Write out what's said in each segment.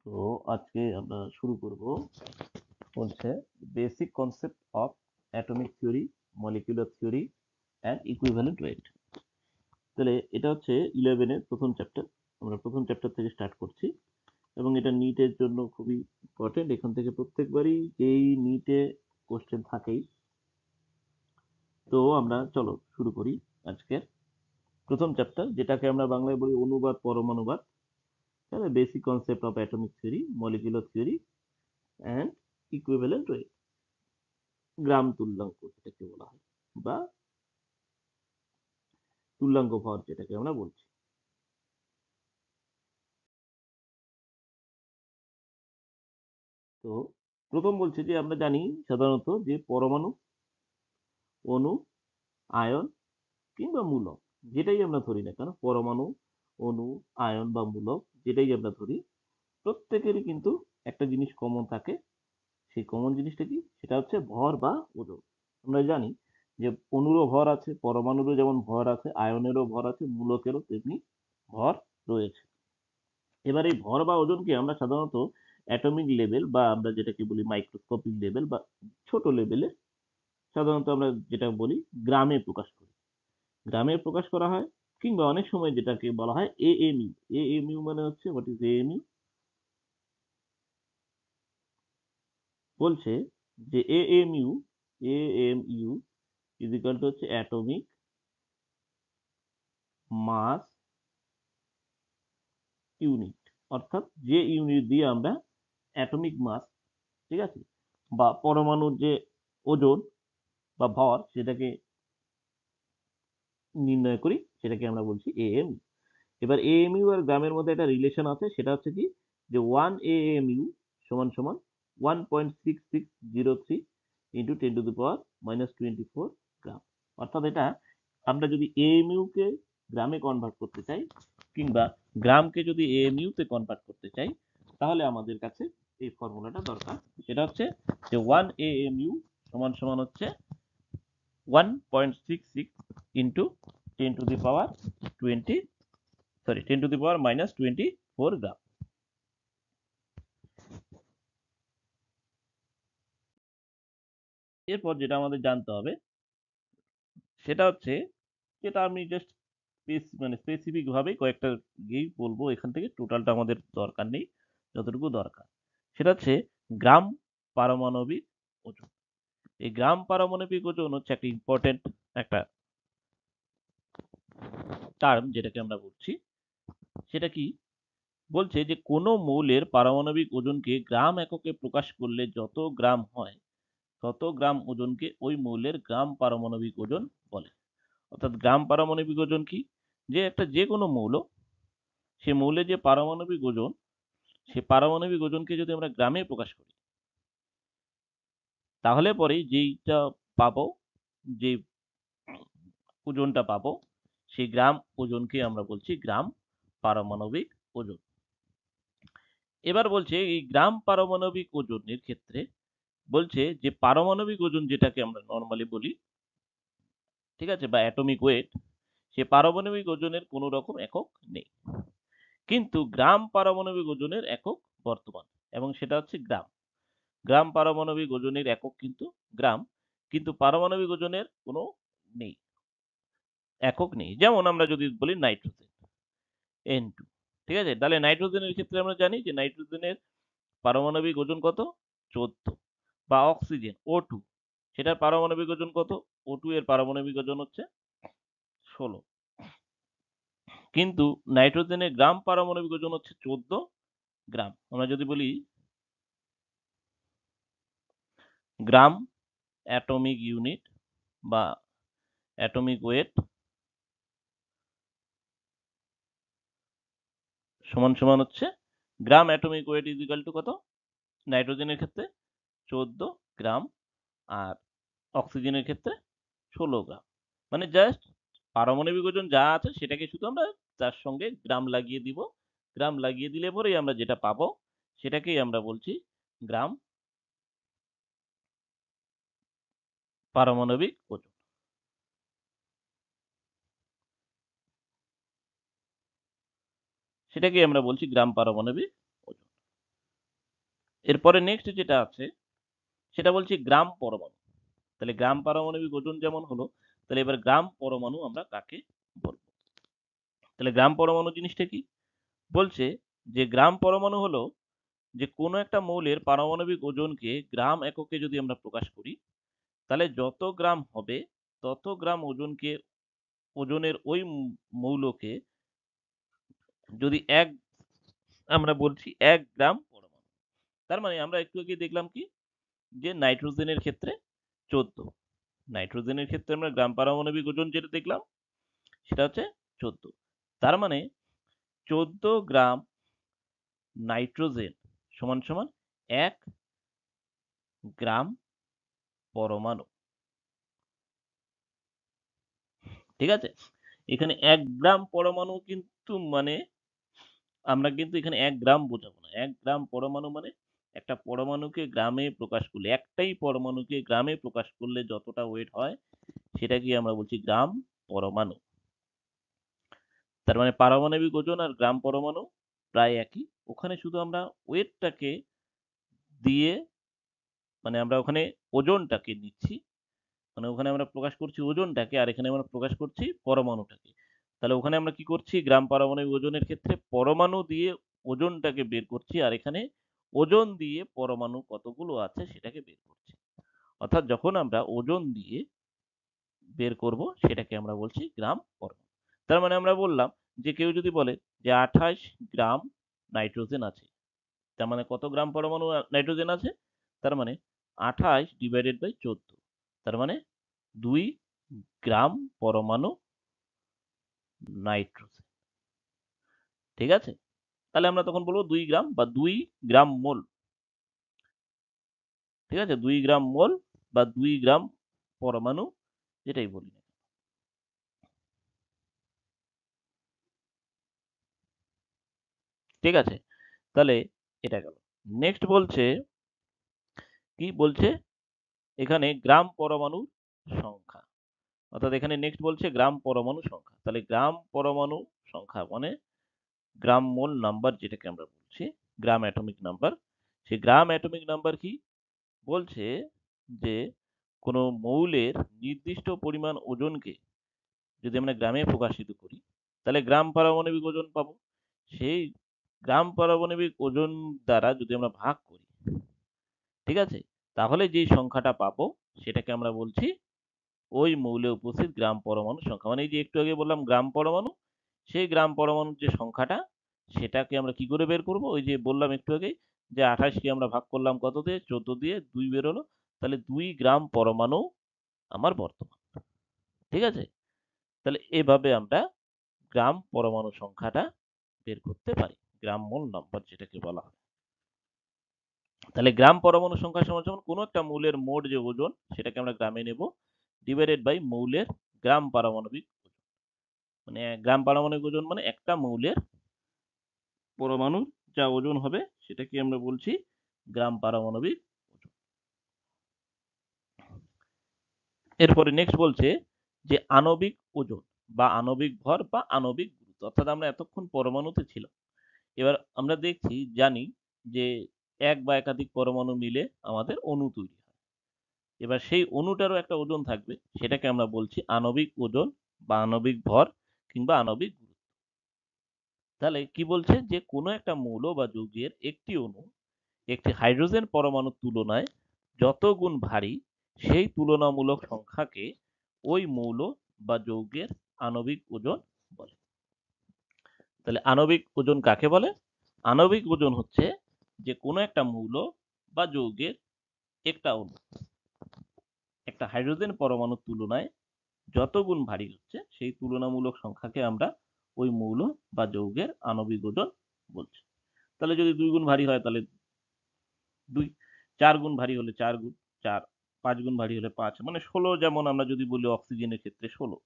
তো আজকে আমরা শুরু করব হচ্ছে basic concept of atomic theory, molecular theory and equivalent wait. তাহলে এটা হচ্ছে 11 এর প্রথম চ্যাপ্টার। আমরা প্রথম চ্যাপ্টার থেকে স্টার্ট করছি এবং এটা নিটের জন্য খুবই ইম্পর্টেন্ট। এখান থেকে প্রত্যেকবারই এই নিটে কোশ্চেন থাকেই। তো আমরা চলো শুরু করি আজকের প্রথম চ্যাপ্টার, যেটাকে আমরা বাংলায় বলি অনুবাদ পরমাণুবাদ। তাহলে basic concept of atomic theory, molecular theory and equivalent weight. Gram তুল্যাঙ্ক যেটাকে বলা হয়, বা তুল্যাঙ্ক ভর যেটাকে আমরা বলছি। তো প্রথম বলছি যে আমরা জানি সাধারণত যে পরমাণু, অণু, আয়ন কিংবা মূলক, যেটাই আমরা ধরি না কেন, পরমাণু, অণু, আয়ন বা মূলক যেটাই আমরা ধরি, প্রত্যেকেরই কিন্তু একটা জিনিস কমন থাকে। সেই কমন জিনিসটা কি? সেটা হচ্ছে ভর বা ওজন। আমরা জানি যে অণুরও ভর আছে, পরমাণুরও যেমন ভর আছে, আয়নেরও ভর আছে, মূলকেরও তেমনি ভর রয়েছে। এবার এই ভর বা ওজনকে আমরা সাধারণত অ্যাটমিক লেভেল বা আমরা যেটাকে বলি মাইক্রোস্কোপিক লেভেল বা ছোট লেভেলে সাধারণত আমরা যেটা বলি গ্রামে প্রকাশ করি। গ্রামে প্রকাশ করা হয়, কিংবা অনেক সময় যেটাকে বলা হয় এএমইউ। এএমইউ মানে হচ্ছে, হোয়াট ইজ এএমইউ? বলছে যে AMU, AMU is equal two হচ্ছে অ্যাটমিক মাস ইউনিট। অর্থাৎ যে ইউনিট দিয়ে আমরা অ্যাটমিক মাস, ঠিক আছে, বা পরমাণুর যে ওজন বা ভর সেটাকে নির্ণয় করি, সেটাকে আমরা বলছি এএমইউ। এবার এএমইউ আর গ্রামের মধ্যে একটা রিলেশন আছে, সেটা হচ্ছে কি, যে 1 AMU সমান সমান 1.6603 ইন্টু 10⁻⁻24 গ্রাম। অর্থাৎ এটা আমরা যদি এএমইউ কে গ্রামে কনভার্ট করতে চাই, কিংবা গ্রামকে যদি এএমইউ তে কনভার্ট করতে চাই, তাহলে আমাদের কাছে এই ফর্মুলাটা দরকার। সেটা হচ্ছে যে 1 AMU সমান সমান হচ্ছে 1.66 ইন্টু 10⁻24 গ্রাম। এরপর যেটা আমাদের জানতে হবে সেটা হচ্ছে, যেটা আমি জাস্ট মানে স্পেসিফিক ভাবে কয়েকটা গিয়ে বলবো, এখান থেকে টোটালটা আমাদের দরকার নেই, যতটুকু দরকার সেটা হচ্ছে গ্রাম পারমাণবিক ওজন। এই গ্রাম পারমাণবিক ওজন হচ্ছে একটা ইম্পর্টেন্ট একটা টার্ম, যেটাকে আমরা বলছি। সেটা কি বলছে? যে কোনো মৌলের পারমাণবিক ওজনকে গ্রাম এককে প্রকাশ করলে যত গ্রাম হয়, তত গ্রাম ওজনকে ওই মৌলের গ্রাম পারমাণবিক ওজন বলে। অর্থাৎ গ্রাম পারমাণবিক ওজন কি? যে একটা যে কোনো মৌল, সে মৌলের যে পারমাণবিক ওজন, সে পারমাণবিক ওজনকে যদি আমরা গ্রামে প্রকাশ করি, তাহলে পরে যেইটা পাবো, যে ওজনটা পাবো, সেই গ্রাম ওজনকে আমরা বলছি গ্রাম পারমাণবিক ওজন। এবার বলছে এই গ্রাম পারমাণবিক ওজনের ক্ষেত্রে বলছে যে পারমাণবিক ওজন যেটাকে আমরা নর্মালি বলি, ঠিক আছে, বা অ্যাটমিক ওয়েট, সে পারমাণবিক ওজনের কোনো রকম একক নেই, কিন্তু গ্রাম পারমাণবিক ওজনের একক বর্তমান, এবং সেটা হচ্ছে গ্রাম। গ্রাম পারমাণবিক ওজনের একক কিন্তু গ্রাম, কিন্তু পারমাণবিক ওজনের কোনো নেই, একক নেই। যেমন আমরা যদি বলি নাইট্রোজেন N2, ঠিক আছে, তাহলে নাইট্রোজেনের ক্ষেত্রে আমরা জানি যে নাইট্রোজেনের পারমাণবিক ওজন কত? 14। বা অক্সিজেন O2, সেটার পারমাণবিক ওজন কত? O2 এর পারমাণবিক ওজন হচ্ছে 16। কিন্তু নাইট্রোজেনের গ্রাম পারমাণবিক ওজন হচ্ছে 14 গ্রাম। আমরা যদি বলি গ্রাম অ্যাটমিক ইউনিট বা অ্যাটমিক ওয়েট সমান সমান হচ্ছে gram atomic weight is equal to কত? নাইট্রোজেনের ক্ষেত্রে 14 গ্রাম, আর অক্সিজেনের ক্ষেত্রে 16 গ্রাম। মানে জাস্ট পারমাণবিক ওজন যা আছে সেটাকে শুধু আমরা তার সঙ্গে গ্রাম লাগিয়ে দিব। গ্রাম লাগিয়ে দিলে পরেই আমরা যেটা পাবো সেটাকেই আমরা বলছি গ্রাম পারমাণবিক ওজন। সেটাকেই আমরা বলছি গ্রাম পারমাণবিক ওজন। এরপরে নেক্সট যেটা আছে সেটা বলছি গ্রাম পরমাণু। তাহলে গ্রাম পারমাণবিক ওজন যেমন হলো, তাহলে এবার গ্রাম পরমাণু আমরা কাকে বলবো? তাহলে গ্রাম পরমাণু জিনিসটা কি? বলছে যে গ্রাম পরমাণু হলো যে কোনো একটা মৌলের পারমাণবিক ওজনকে গ্রাম এককে যদি আমরা প্রকাশ করি, তাহলে যত গ্রাম হবে তত গ্রাম ওজনের ওই মৌলকে যদি আমরা বলছি 1 গ্রাম পরমাণু। তার মানে আমরা একটু আগে দেখলাম কি যে নাইট্রোজেনের ক্ষেত্রে 14, নাইট্রোজেনের ক্ষেত্রে আমরা গ্রাম পারমাণবিক ওজন যেটা দেখলাম সেটা হচ্ছে 14। তার মানে 14 গ্রাম নাইট্রোজেন সমান সমান 1 গ্রাম পরমাণু। ঠিক আছে, এখানে 1 গ্রাম পরমাণু কিন্তু মানে আমরা কিন্তু এখানে 1 গ্রাম বোঝাবো না। 1 গ্রাম পরমাণু মানে একটা পরমাণুকে গ্রামে প্রকাশ করলে, একটাই পরমাণুকে গ্রামে প্রকাশ করলে যতটা ওয়েট হয় সেটাকে আমরা বলছি গ্রাম পরমাণু। তার মানে পারমাণবিক ওজন আর গ্রাম পরমাণু প্রায় একই। ওখানে শুধু আমরা ওয়েটটাকে দিয়ে মানে আমরা ওখানে ওজনটাকে নিচ্ছি, মানে ওখানে আমরা প্রকাশ করছি ওজনটাকে, আর এখানে আমরা প্রকাশ করছি পরমাণুটাকে। তাহলে ওখানে আমরা কি করছি, গ্রাম পারমাণবিক ওজনের ক্ষেত্রে পরমাণু দিয়ে ওজনটাকে বের করছি, আর এখানে ওজন দিয়ে পরমাণু কতগুলো আছে সেটাকে বের করছি। অর্থাৎ যখন আমরা ওজন দিয়ে বের করব সেটাকে আমরা বলছি গ্রাম পরমাণু। তার মানে আমরা বললাম যে কেউ যদি বলে যে 28 গ্রাম নাইট্রোজেন আছে, তার মানে কত গ্রাম পরমাণু নাইট্রোজেন আছে? তার মানে 28 ডিভাইডেড বাই 14, তার মানে 2 গ্রাম পরমাণু নাইট্রোজেন। ঠিক আছে, তাহলে আমরা তখন বলবো 2 গ্রাম বা 2 গ্রাম মোল। ঠিক আছে, 2 গ্রাম মোল বা 2 গ্রাম পরমাণু, যেটাই বলি না। ঠিক আছে, তাহলে এটা গেল। নেক্সট বলছে কি বলছে, এখানে গ্রাম পরমাণুর সংখ্যা। অর্থাৎ এখানে নেক্সট বলছে গ্রাম পরমাণু সংখ্যা। তাহলে গ্রাম পরমাণু সংখ্যা মানে গ্রাম মোল নাম্বার যেটাকে আমরা বলছি, গ্রাম অ্যাটমিক নাম্বার। সেই গ্রাম অ্যাটমিক নাম্বার কি বলছে যে কোনো মৌলের নির্দিষ্ট পরিমাণ ওজনকে যদি আমরা গ্রামে প্রকাশিত করি তাহলে গ্রাম পারমাণবিক ওজন পাবো। সেই গ্রাম পারমাণবিক ওজন দ্বারা যদি আমরা ভাগ করি, ঠিক আছে, তাহলে যে সংখ্যাটা পাবো সেটাকে আমরা বলছি ওই মৌলে উপস্থিত গ্রাম পরমাণু সংখ্যা। মানে এই যে একটু আগে বললাম গ্রাম পরমাণু, সেই গ্রাম পরমাণুর যে সংখ্যাটা সেটাকে আমরা কি করে বের করব? ওই যে বললাম একটু আগে যে 28 কে আমরা ভাগ করলাম কত দিয়ে? 14 দিয়ে, 2 বের হলো, তাহলে 2 গ্রাম পরমাণু আমার বর্তমান। ঠিক আছে, তাহলে এভাবে আমরা গ্রাম পরমাণু সংখ্যাটা বের করতে পারি, গ্রাম মোল নাম্বার যেটাকে বলা হয়। তাহলে গ্রাম পরমাণু সংখ্যা সমান সমান কোনো একটা মৌলের মোট যে ওজন সেটাকে আমরা গ্রামে নেব ডিভাইডেড বাই মৌলের গ্রাম পারমাণবিক ওজন। মানে গ্রাম পারমাণবিক ওজন মানে একটা মৌলের পরমাণুর যা ওজন হবে সেটাকে আমরা বলছি গ্রাম পারমাণবিক ওজন। এরপরে নেক্সট বলছে যে আণবিক ওজন বা আণবিক ভর বা আণবিক গুরুত্ব। অর্থাৎ আমরা এতক্ষণ পরমাণুতে ছিলাম, এবার আমরা দেখছি জানি যে এক বা একাধিক পরমাণু মিলে আমাদের অণু তৈরি হয়। এবার সেই অণুটারও একটা ওজন থাকবে, সেটাকে আমরা বলছি আণবিক ওজন বা আণবিক ভর কিংবা আণবিক গুরুত্ব। তাহলে কি বলছে যে কোনো একটা মৌল বা যৌগের একটি অণু একটি হাইড্রোজেন পরমাণুর তুলনায় যত গুণ ভারী সেই তুলনামূলক সংখ্যাকে ওই মৌল বা যৌগের আণবিক ওজন বলে। তাহলে আণবিক ওজন কাকে বলে? আণবিক ওজন হচ্ছে যে কোনো একটা মৌল বা যৌগের একটা অণু একটা হাইড্রোজেন পরমাণুর তুলনায় যত গুণ ভারী হচ্ছে সেই তুলনামূলক সংখ্যাকে আমরা ওই মৌল বা যৌগের আণবিক ওজন বলছি। তাহলে যদি 2 গুণ ভারী হয় তাহলে 2, 4 গুণ ভারী হলে 4 গুণ 4, 5 গুণ ভারী হলে 5, মানে 16। যেমন আমরা যদি বলি অক্সিজেনের ক্ষেত্রে 16,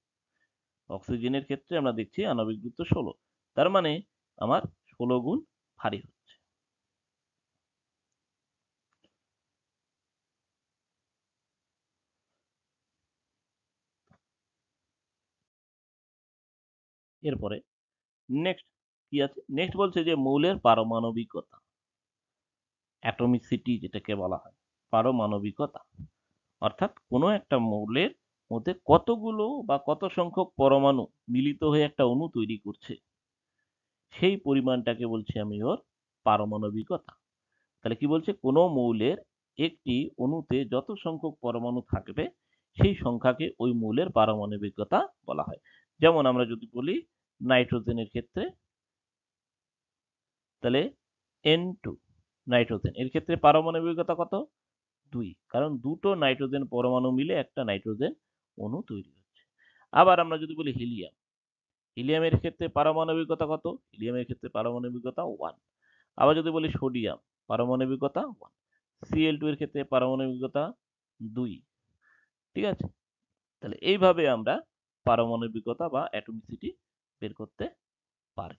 অক্সিজেনের ক্ষেত্রে আমরা দেখছি আণবিক গুরুত্ব 16, তার মানে আমার 16 গুণ ভারী হচ্ছে। এরপরে নেক্সট কি আছে? নেক্সট বলছে যে মৌলের পারমাণবিকতা। অ্যাটমিসিটি যেটাকে বলা হয়, পারমাণবিকতা। অর্থাৎ কোনো একটা মৌলের মধ্যে কতগুলো বা কত সংখ্যক পরমাণু মিলিত হয়ে একটা অণু তৈরি করছে, সেই পরিমাণটাকে বলছি আমি ওর পারমাণবিকতা। তাহলে কি বলছে, কোনো মৌলের একটি অণুতে যত সংখ্যক পরমাণু থাকবে সেই সংখ্যাকে ওই মৌলের পারমাণবিকতা বলা হয়। যেমন আমরা যদি বলি নাইট্রোজেনের ক্ষেত্রে, তাহলে N2 নাইট্রোজেন, এর ক্ষেত্রে পারমাণবিকতা কত? 2, কারণ দুটো নাইট্রোজেন পরমাণু মিলে একটা নাইট্রোজেন অণু তৈরি হচ্ছে। আবার আমরা যদি বলি হিলিয়াম, হিলিয়ামের ক্ষেত্রে পারমাণবিকতা কত? হিলিয়ামের ক্ষেত্রে পারমাণবিকতা 1। আবার যদি বলি সোডিয়াম, পারমাণবিকতা 1। Cl2 এর ক্ষেত্রে পারমাণবিকতা 2। ঠিক আছে, তাহলে এইভাবে আমরা পারমাণবিকতা বা অ্যাটমিসিটি বের করতে পারি।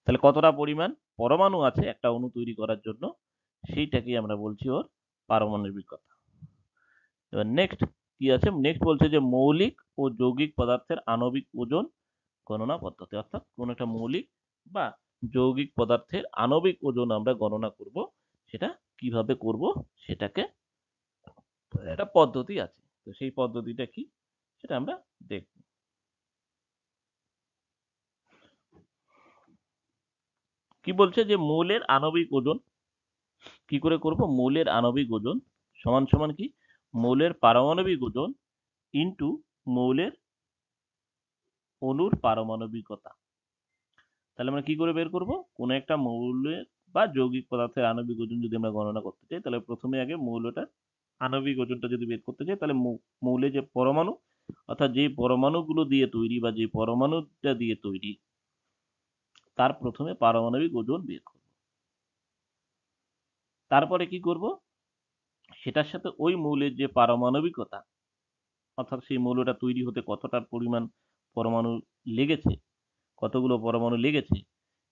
তাহলে কতটা পরিমাণ পরমাণু আছে একটা অণু তৈরি করার জন্য, সেইটাকেই আমরা বলছি ওর পারমাণবিকতা। এবার নেক্সট কি আছে, নেক্সট বলছে যে মৌলিক ও যৌগিক পদার্থের আণবিক ওজন গণনা পদ্ধতি। অর্থাৎ কোন একটা মৌলিক বা যৌগিক পদার্থের আণবিক ওজন আমরা গণনা করব, সেটা কিভাবে করব সেটাকে একটা পদ্ধতি আছে, তো সেই পদ্ধতিটা কি সেটা আমরা দেখব। কি বলছে যে মৌলের আণবিক ওজন কি করে করব, মৌলের আণবিক ওজন সমান সমান কি, মৌলের পারমাণবিক ওজন ইনটু মৌলের অণুর পারমাণবিকতা। তাহলে আমরা কি করে বের করব, কোন একটা মৌলের বা যৌগিক পদার্থের আণবিক ওজন যদি আমরা গণনা করতে চাই, তাহলে প্রথমে আগে মৌলটার আণবিক ওজনটা যদি বের করতে চাই, তাহলে মৌলে যে পরমাণু, অর্থাৎ যে পরমাণুগুলো দিয়ে তৈরি বা যে পরমাণুটা দিয়ে তৈরি, তার প্রথমে পারমাণবিক ওজন বের করব। তারপরে কি করব, সেটার সাথে ওই মৌলের যে পারমাণবিকতা, অর্থাৎ সেই মৌলটা তৈরি হতে কতটা পরিমাণ পরমাণু লেগেছে, কতগুলো পরমাণু লেগেছে,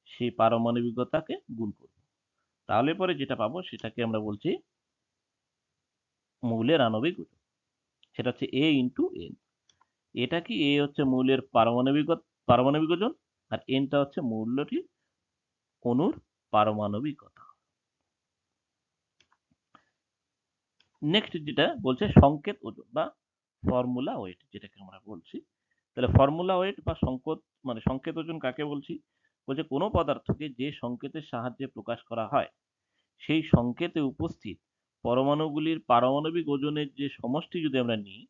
সেই পারমাণবিকতাকে গুণ করব। তাহলে পরে যেটা পাবো সেটাকে আমরা বলছি মৌলের আণবিক ওজন। সেটা হচ্ছে A ইন্টু N। এটা কি, A হচ্ছে মৌলের পারমাণবিক ওজন, আর Nটা হচ্ছে মৌলটির অণুর পারমাণবিকতা। নেক্সট যেটা বলছে সংকেত ওজন বা ফর্মুলা ওয়েট, যেটাকে আমরা বলছি। তাহলে ফর্মুলা ওয়েট বা সংকেত ওজন কাকে বলছি, বলছে কোনো পদার্থকে যে সংকেতের সাহায্যে প্রকাশ করা হয়, সেই সংকেতে উপস্থিত পরমাণুগুলির পারমাণবিক ওজনের যে সমষ্টি যদি আমরা নিই,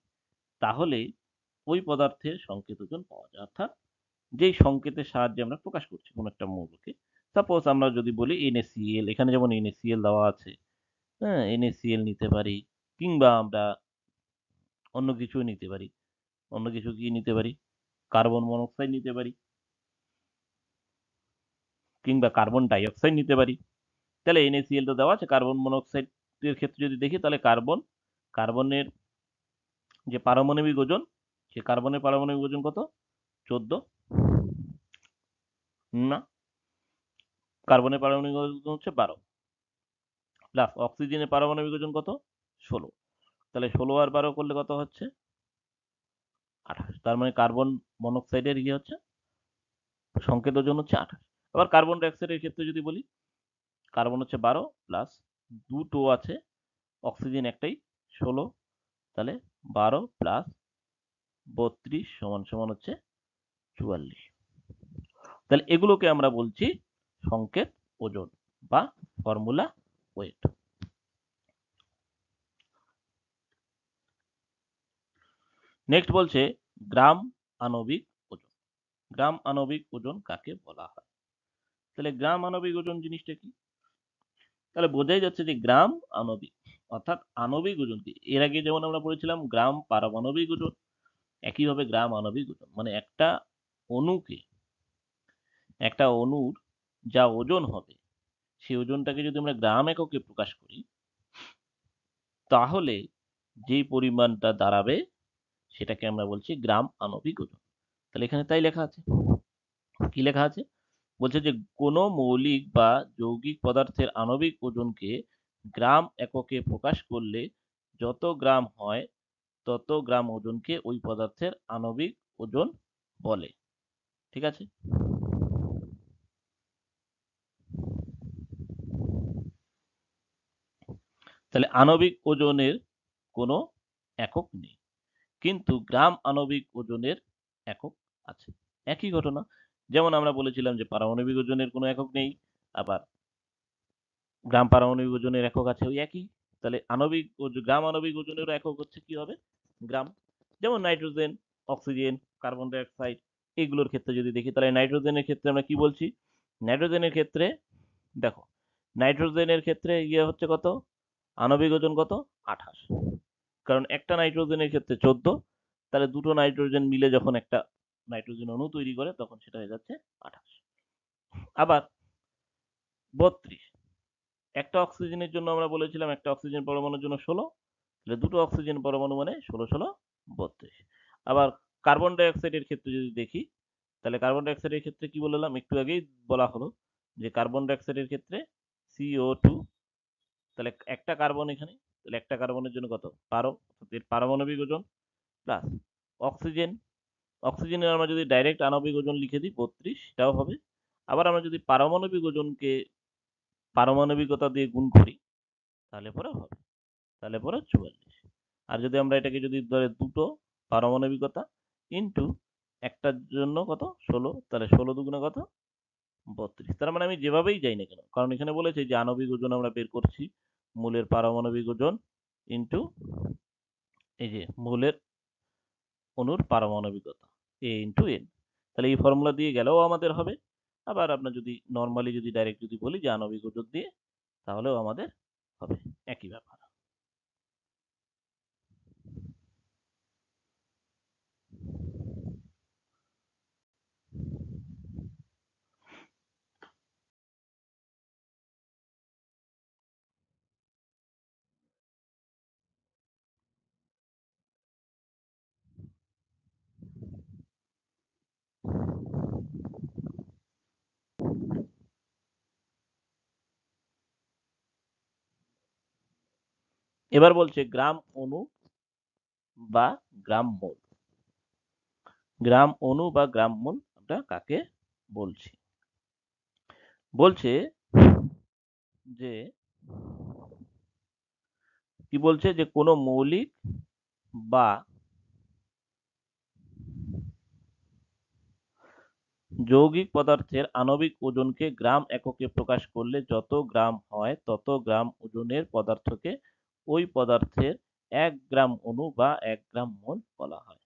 তাহলে ওই পদার্থের সংকেত ওজন পাওয়া যায়। অর্থাৎ যেই সংকেতের সাহায্যে আমরা প্রকাশ করছি কোন একটা মৌলকে, সাপোজ আমরা যদি বলি NaCl, এখানে যেমন NaCl দেওয়া আছে, হ্যাঁ, NaCl নিতে পারি, কিংবা আমরা অন্য কিছু নিতে পারি। অন্য কিছু কি নিতে পারি, কার্বন মনোক্সাইড নিতে পারি, কিংবা কার্বন ডাইঅক্সাইড নিতে পারি। তাহলে NaCl তো দেওয়া আছে, কার্বন মনোক্সাইডের ক্ষেত্রে যদি দেখি, তাহলে কার্বনের যে পারমাণবিক ওজন, সে কার্বনের পারমাণবিক ওজন কত, 14 না, কার্বনের পারমাণবিক ওজন হচ্ছে 12, প্লাস অক্সিজেনের পারমাণবিক ওজন কত, 16। তাহলে 16 আর 12 করলে কত হচ্ছে, 28। তার মানে কার্বন মনোক্সাইডের ইয়ে হচ্ছে সংকেত ওজন হচ্ছে 28। আবার কার্বন ডাইঅক্সাইডের ক্ষেত্রে যদি বলি, কার্বন হচ্ছে 12 প্লাস দুটো আছে, অক্সিজেন একটাই 16, তাহলে 12 প্লাস 32 সমান সমান হচ্ছে 44। তাহলে এগুলোকে আমরা বলছি সংকেত ওজন বা ফর্মুলা ওয়েট। নেক্সট বলছে গ্রাম আণবিক ওজন। গ্রাম আণবিক ওজন কাকে বলা হয়, তাহলে গ্রাম আণবিক ওজন জিনিসটা কি, তাহলে বোঝাই যাচ্ছে যে গ্রাম আণবিক, অর্থাৎ আণবিক ওজন কি, এর আগে যেমন আমরা পড়েছিলাম গ্রাম পারমাণবিক ওজন, একইভাবে গ্রাম আণবিক ওজন মানে একটা অণুর যা ওজন হবে, সেই ওজনটাকে যদি আমরা গ্রাম এককে প্রকাশ করি, তাহলে যে পরিমাণটা দাঁড়াবে সেটাকে আমরা বলছি গ্রাম আণবিক ওজন। তাহলে এখানে তাই লেখা আছে, কি লেখা আছে, বলছে যে কোনো মৌলিক বা যৌগিক পদার্থের আণবিক ওজনকে গ্রাম এককে প্রকাশ করলে যত গ্রাম হয় তত গ্রাম ওজনকে ওই পদার্থের আণবিক ওজন বলে। ঠিক আছে, তাহলে আণবিক ওজনের কোনো একক নেই, কিন্তু গ্রাম আণবিক ওজনের একক আছে। একই ঘটনা, যেমন আমরা বলেছিলাম যে পারমাণবিক ওজনের কোনো একক নেই, আবার গ্রাম পারমাণবিক ওজনের একক আছে, ওই একই। তাহলে গ্রাম আণবিক ওজনেরও একক হচ্ছে কি হবে, গ্রাম। যেমন nitrogen, oxygen, carbon die oxide, এগুলোর ক্ষেত্রে যদি দেখি, তাহলে নাইট্রোজেনের ক্ষেত্রে আমরা কি বলছি, নাইট্রোজেনের ক্ষেত্রে দেখো, নাইট্রোজেনের ক্ষেত্রে ইয়ে হচ্ছে কত, আণবিক ওজন কত, 28। কারণ একটা নাইট্রোজেনের ক্ষেত্রে 14, তাহলে দুটো নাইট্রোজেন মিলে যখন একটা নাইট্রোজেন অণু তৈরি করে তখন সেটা হয়ে যাচ্ছে 28। আবার 32, একটা অক্সিজেনের জন্য আমরা বলেছিলাম একটা অক্সিজেন পরমাণুর জন্য 16, তাহলে দুটো অক্সিজেন পরমাণু মানে 16 32। আবার কার্বন ডাই অক্সাইডের ক্ষেত্রে যদি দেখি, তাহলে কার্বন ডাই অক্সাইডের ক্ষেত্রে কি বললাম, একটু আগেই বলা হলো যে কার্বন ডাই অক্সাইডের ক্ষেত্রে CO2, তাহলে একটা কার্বন এখানে, তাহলে একটা কার্বনের জন্য কত, পারমাণবিক ওজন প্লাস অক্সিজেন, অক্সিজেনের আমরা যদি ডাইরেক্ট আণবিক ওজন লিখে দিই 32, সেটাও হবে। আবার আমরা যদি পারমাণবিক ওজনকে পারমাণবিকতা দিয়ে গুণ করি তাহলে পরে হবে, তাহলে পরে 44। আর যদি আমরা এটাকে যদি ধরে দুটো পারমাণবিকতা ইন্টু একটার জন্য কত 16, তাহলে 16 দুগুণে কত 32। তার মানে আমি যেভাবেই যাই না কেন, কারণ এখানে বলেছে যে আণবিক ওজন আমরা বের করছি মূলের পারমাণবিক ওজন ইন্টু এই যে মূলের অণুর পারমাণবিকতা এ ইন্টু এন, তাহলে এই ফর্মুলা দিয়ে গেলেও আমাদের হবে। আবার আপনার যদি নর্মালি যদি ডাইরেক্ট যদি বলি যে আণবিক ওজন দিয়ে, তাহলেও আমাদের হবে, একই ব্যাপার। এবার বলছে গ্রাম অণু বা গ্রাম মোল। গ্রাম অণু বা গ্রাম মোল আমরা কাকে বলছি, বলছে যে কি বলছে যে কোনো মৌলিক বা যৌগিক পদার্থের আণবিক ওজনকে গ্রাম এককে প্রকাশ করলে যত গ্রাম হয় তত গ্রাম ওজনের পদার্থকে ওই পদার্থের 1 গ্রাম অণু বা 1 গ্রাম মোল বলা হয়।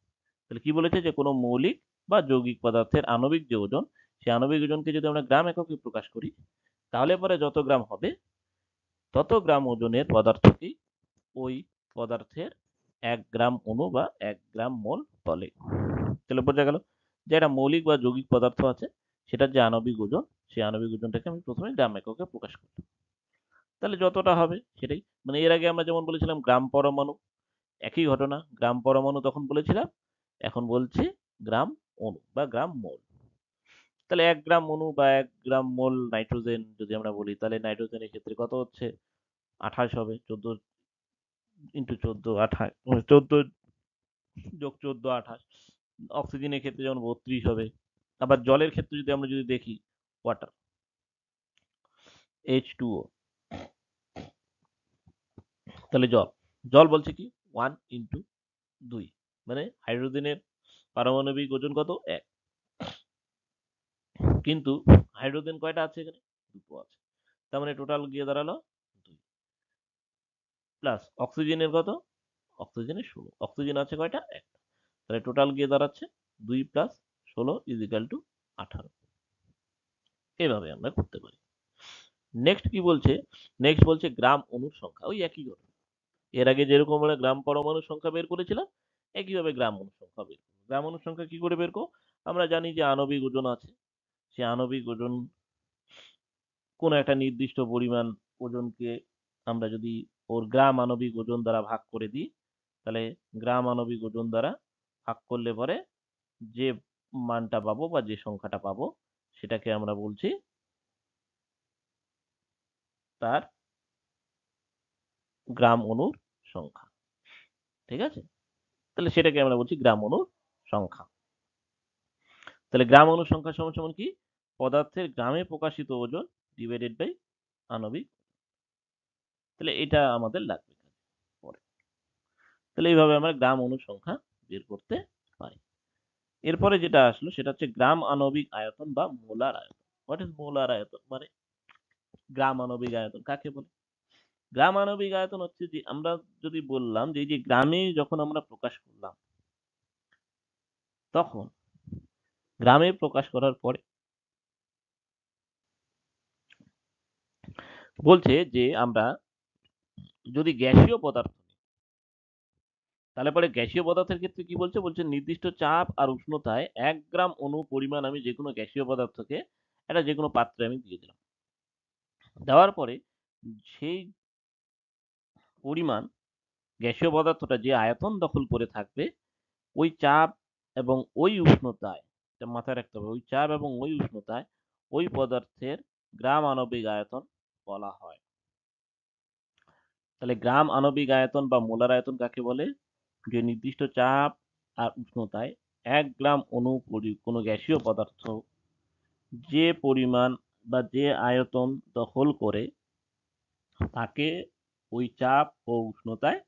তাহলে কি বলেছে যে কোনো মৌলিক বা যৌগিক পদার্থের আণবিক যে ওজন, সেই আণবিক ওজনকে যদি আমরা গ্রাম এককে প্রকাশ করি তাহলে পরে যত গ্রাম হবে তত গ্রাম ওজনের পদার্থকেই ওই পদার্থের 1 গ্রাম অণু বা 1 গ্রাম মোল বলে। তাহলে বোঝা গেল যে একটা মৌলিক বা যৌগিক পদার্থ আছে, সেটার যে আণবিক ওজন, সেই আণবিক ওজনটাকে আমি প্রথমে গ্রাম এককে প্রকাশ করলাম, তাহলে যতটা হবে সেটাই। মানে এর আগে আমরা যেমন বলেছিলাম গ্রাম পরমাণু, একই ঘটনা, গ্রাম পরমাণু তখন বলেছিলাম, এখন বলছি গ্রাম অণু বা গ্রাম মোল। তাহলে 1 গ্রাম অণু বা 1 গ্রাম মোল নাইট্রোজেন যদি আমরা বলি, তাহলে নাইট্রোজেনের ক্ষেত্রে কত হচ্ছে 28 হবে, 14 ইন্টু 14 28, 14 যোগ 14 28। অক্সিজেনের ক্ষেত্রে যেমন 32 হবে। আবার জলের ক্ষেত্রে যদি আমরা যদি দেখি, ওয়াটার H2O, তাহলে জল, জল বলছে কি 1 ইন্টু 2, মানে হাইড্রোজেনের পারমাণবিক ওজন কত 1, কিন্তু হাইড্রোজেন কয়টা আছে এখানে, দুটো আছে, তার মানে টোটাল গিয়ে দাঁড়ালো 2, প্লাস অক্সিজেনের কত, অক্সিজেনের 16, অক্সিজেন আছে কয়টা একটা, তাহলে টোটাল গিয়ে দাঁড়াচ্ছে 2 প্লাস 16 ইজ ইকাল টু 18। এইভাবে আমরা করতে পারি। নেক্সট কি বলছে, নেক্সট বলছে গ্রাম অণুর সংখ্যা, ওই একই কথা, এর আগে যেরকম আমরা গ্রাম পরমাণুর সংখ্যা বের করেছিলাম একইভাবে গ্রাম অণুর সংখ্যা বের করব। গ্রাম অণুর সংখ্যা কি করে বের করব, আমরা জানি যে আণবিক ওজন আছে, সে আণবিক ওজন কোন একটা নির্দিষ্ট পরিমাণ ওজনকে আমরা যদি ওর গ্রাম আণবিক ওজন দ্বারা ভাগ করে দিই, তাহলে গ্রাম আণবিক ওজন দ্বারা ভাগ করলে পরে যে মানটা পাবো বা যে সংখ্যাটা পাবো সেটাকে আমরা বলছি তার গ্রাম অণুর সংখ্যা। ঠিক আছে, তাহলে সেটাকে আমরা বলছি গ্রাম অণুর সংখ্যা। তাহলে গ্রাম অণুর সংখ্যা সমান সমান কি, পদার্থের গ্রামে প্রকাশিত ওজন ডিভাইডেড বাই আণবিক। তাহলে এটা আমাদের লাগবে পরে। তাহলে এইভাবে আমরা গ্রাম অণু সংখ্যা বের করতে পারি। এরপরে যেটা আসলো সেটা হচ্ছে গ্রাম আণবিক আয়তন বা মোলার আয়তন। হোয়াট ইজ মোলার আয়তন? মানে গ্রাম আণবিক আয়তন কাকে বলে? গ্রাম আণবিক আয়তন হচ্ছে যে আমরা যদি বললাম যে এই যে গ্রামে যখন আমরা প্রকাশ করলাম, তখন গ্রামে প্রকাশ করার পরে বলছে যে আমরা যদি গ্যাসীয় পদার্থ, তাহলে পরে গ্যাসীয় পদার্থের ক্ষেত্রে কি বলছে? বলছে নির্দিষ্ট চাপ আর উষ্ণতায় 1 গ্রাম অণু পরিমাণ আমি যেকোনো গ্যাসীয় পদার্থকে একটা যেকোনো পাত্রে আমি দিয়ে দিলাম। দেওয়ার পরে সেই পরিমাণ গ্যাসীয় পদার্থটা যে আয়তন দখল করে থাকবে, ওই চাপ এবং ওই উষ্ণতায়, এটা মাথায় রাখতে হবে, ওই চাপ এবং ওই উষ্ণতায় ওই পদার্থের গ্রাম আণবিক আয়তন বলা হয়। তাহলে গ্রাম আণবিক আয়তন বা মোলার আয়তন কাকে বলে? যে নির্দিষ্ট চাপ আর উষ্ণতায় 1 গ্রাম অণু কোনো গ্যাসীয় পদার্থ যে পরিমাণ বা যে আয়তন দখল করে, তাকে ওই চাপ ও উষ্ণতায়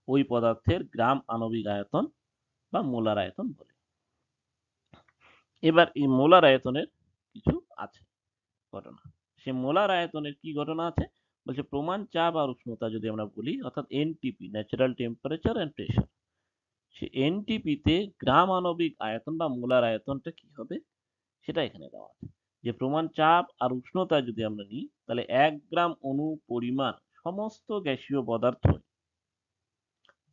ওই পদার্থের গ্রাম আণবিক আয়তন বা মোলার আয়তন বলে। এবার এই মোলার আয়তনের কিছু আছে ঘটনা। সে মোলার আয়তনের কি ঘটনা আছে? বলছে প্রমাণ চাপ আর উষ্ণতা যদি আমরা বলি, অর্থাৎ NTP, natural temperature and pressure, সে এনটিপিতে গ্রাম আণবিক আয়তন বা মোলার আয়তনটা কি হবে সেটা এখানে দেওয়া আছে। যে প্রমাণ চাপ আর উষ্ণতা যদি আমরা নিই, তাহলে 1 গ্রাম অণু পরিমাণ সমস্ত গ্যাসীয় পদার্থ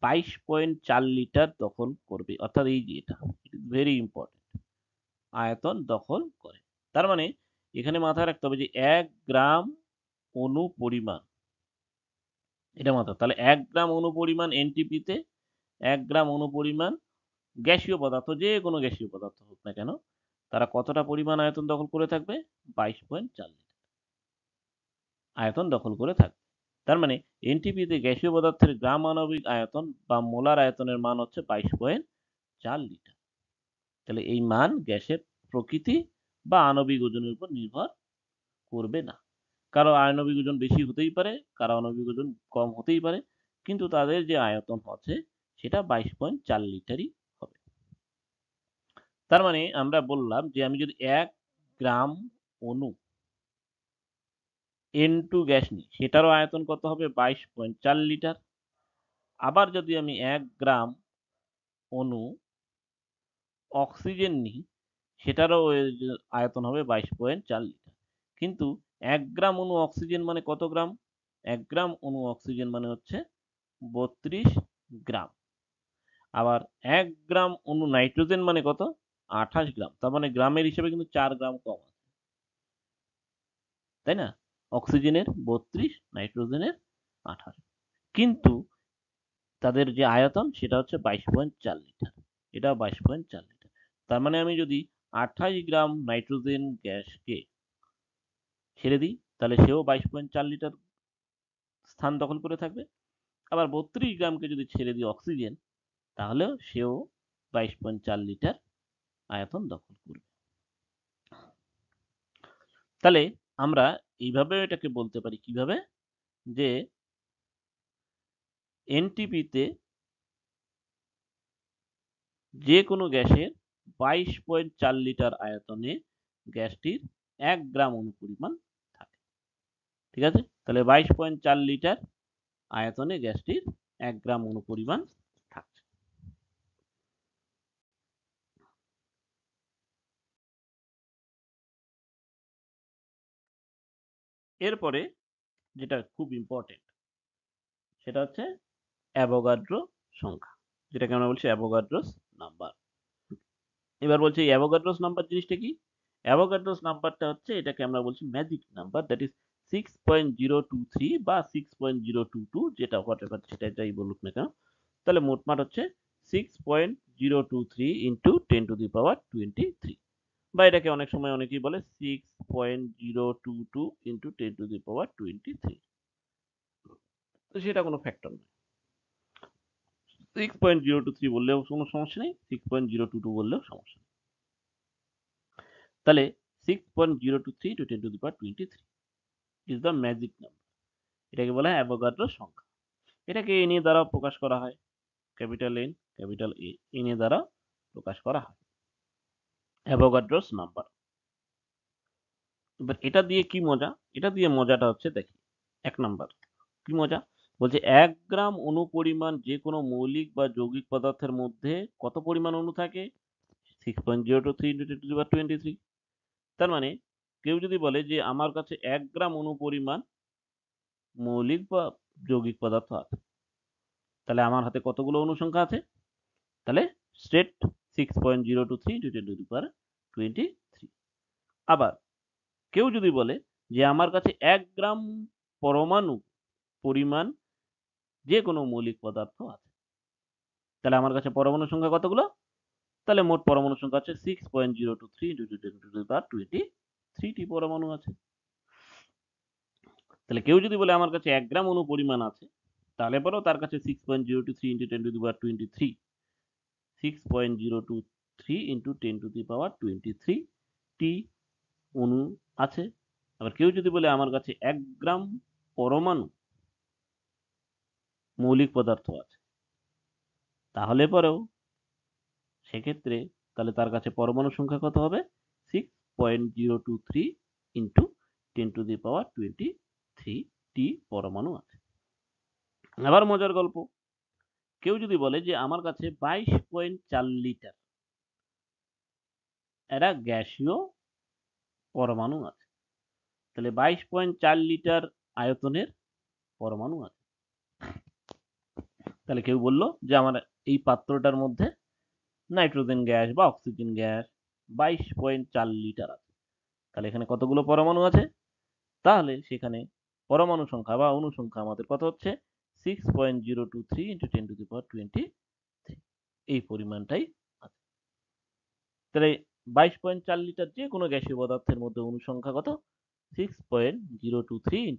22.4 লিটার দখল করবে। অর্থাৎ এই যে এটা ভেরি ইম্পর্টেন্ট, আয়তন দখল করে। তার মানে এখানে মাথায় রাখতে হবে যে 1 গ্রাম অণু পরিমাণ, এটা মাথায়, তাহলে 1 গ্রাম অণু পরিমাণ এনটিপিতে 1 গ্রাম অণু পরিমাণ গ্যাসীয় পদার্থ, যে কোনো গ্যাসীয় পদার্থ হোক না কেন, তারা কতটা পরিমাণ আয়তন দখল করে থাকবে? 22.4 লিটার আয়তন দখল করে থাকবে। তার মানে এনটিপিতে গ্যাসীয় পদার্থের গ্রাম আণবিক আয়তন বা মোলার আয়তনের মান হচ্ছে 22.4 লিটার। তাহলে এই মান গ্যাসের প্রকৃতি বা আণবিক ওজনের উপর নির্ভর করবে না। কারো আণবিক ওজন বেশি হতেই পারে, কারো আণবিক ওজন কম হতেই পারে, কিন্তু তাদের যে আয়তন হচ্ছে সেটা 22.4 লিটারই হবে। তার মানে আমরা বললাম যে আমি যদি 1 গ্রাম অণু N2 গ্যাস নিই, সেটারও আয়তন কত হবে? 22.4 লিটার। আবার যদি আমি 1 গ্রাম অণু অক্সিজেন নিই, সেটারও আয়তন হবে 22.4 লিটার। কিন্তু 1 গ্রাম অণু অক্সিজেন মানে কত গ্রাম? 1 গ্রাম অণু অক্সিজেন মানে হচ্ছে 32 গ্রাম। আবার 1 গ্রাম অণু নাইট্রোজেন মানে কত? 28 গ্রাম। তার মানে গ্রামের হিসেবে কিন্তু 4 গ্রাম কম আছে, তাই না? অক্সিজেনের 32, নাইট্রোজেনের 28, কিন্তু তাদের যে আয়তন সেটা হচ্ছে 22.4 লিটার, এটাও 22.4 লিটার। তার মানে আমি যদি 28 গ্রাম নাইট্রোজেন গ্যাসকে ছেড়ে দিই, তাহলে সেও 22.4 লিটার স্থান দখল করে থাকবে। আবার 32 গ্রামকে যদি ছেড়ে দিই অক্সিজেন, তাহলেও সেও 22.4 লিটার আয়তন দখল করবে। তাহলে আমরা এইভাবে এটাকে বলতে পারি কিভাবে, যে এনটিপিতে যে কোনো গ্যাসের 22.4 লিটার আয়তনে গ্যাসটির 1 গ্রাম অণু পরিমাণ থাকে। ঠিক আছে? তাহলে 22.4 লিটার আয়তনে গ্যাসটির 1 গ্রাম অণু পরিমাণ থাকছে। এরপরে যেটা খুব ইম্পর্টেন্ট সেটা হচ্ছে অ্যাভোগাড্রো সংখ্যা, যেটাকে আমরা বলছি অ্যাভোগাড্রোস নাম্বার। এবার বলছি অ্যাভোগাড্রোস নাম্বার জিনিসটা কি? অ্যাভোগাড্রোস নাম্বারটা হচ্ছে, এটাকে আমরা বলছি ম্যাজিক নাম্বার, দ্যাট ইজ 6.023 বা 6.022, যেটা হোয়াটএভার সেটা যাই বলুক না কেন। তাহলে মোটমাট হচ্ছে 6.023 ইন্টু 10 টু দি পাওয়ার 23, বা এটাকে অনেক সময় অনেকেই বলে 6.022 ইন্টু 10 টু দি পাওয়ার 23। তো সেটা কোনো ফ্যাক্টর নয়, 6.023 বললেও কোনো সমস্যা নেই, 6.022 বললেও সমস্যা নেই। তাহলে 6.023 to 10 to the power 23 is the magic number. এটাকে বলা হয় অ্যাভোগাড্রো সংখ্যা। এটাকে এন এ দ্বারা প্রকাশ করা হয়, capital N capital A, N A দ্বারা প্রকাশ করা হয়, অ্যাভোগাড্রোস নাম্বার। এবার এটা দিয়ে কি মজা? এটা দিয়ে মজাটা হচ্ছে দেখি, ১ নাম্বার কি মজা? বলছে ১ গ্রাম অণু পরিমাণ যে কোনো মৌলিক বা যৌগিক পদার্থের মধ্যে কত পরিমাণ অণু থাকে? 6.023 × 10^23। তার মানে কেউ যদি বলে যে আমার কাছে ১ গ্রাম অণু পরিমাণ মৌলিক বা যৌগিক পদার্থ আছে, তাহলে আমার হাতে কতগুলো অণু সংখ্যা আছে? তাহলে স্ট্রেট 6.023 × 10^23। আবার কেউ যদি বলে যে আমার কাছে ১ গ্রাম পরমাণু পরিমাণ যে কোনো মৌলিক পদার্থ আছে, তাহলে আমার কাছে পরমাণু সংখ্যা কতগুলো? তাহলে মোট পরমাণু সংখ্যা হচ্ছে 6.023 × 10^23 টি পরমাণু আছে। তাহলে কেউ যদি বলে আমার কাছে ১ গ্রাম অণু পরিমাণ আছে, তাহলে পরেও তার কাছে 6.023 × 10^23 6.023 × 10^23 টি অণু আছে। আবার কেউ যদি বলে আমার কাছে ১ গ্রাম পরমাণু মৌলিক পদার্থ আছে, তাহলে পরেও সেক্ষেত্রে তাহলে তার কাছে পরমাণু সংখ্যা কত হবে? 6.023 × 10^23 টি পরমাণু আছে। আবার মজার গল্প, কেউ যদি বলে যে আমার কাছে 22.4 লিটার একটা গ্যাসীয় পরমাণু আছে, তাহলে 22.4 লিটার আয়তনের পরমাণু আছে। তাহলে কেউ বলল যে আমার এই পাত্রটার মধ্যে নাইট্রোজেন গ্যাস বা অক্সিজেন গ্যাস 22.4 লিটার আছে, তাহলে এখানে কতগুলো পরমাণু আছে? তাহলে সেখানে পরমাণু সংখ্যা বা অণু সংখ্যা আমাদের কত হচ্ছে? 6.023 × 10^23 এই পরিমাণটাই আছে। তাহলে 22.4 লিটার যে কোনো গ্যাসীয় পদার্থের মধ্যে অণু সংখ্যা কত? 6.023 ×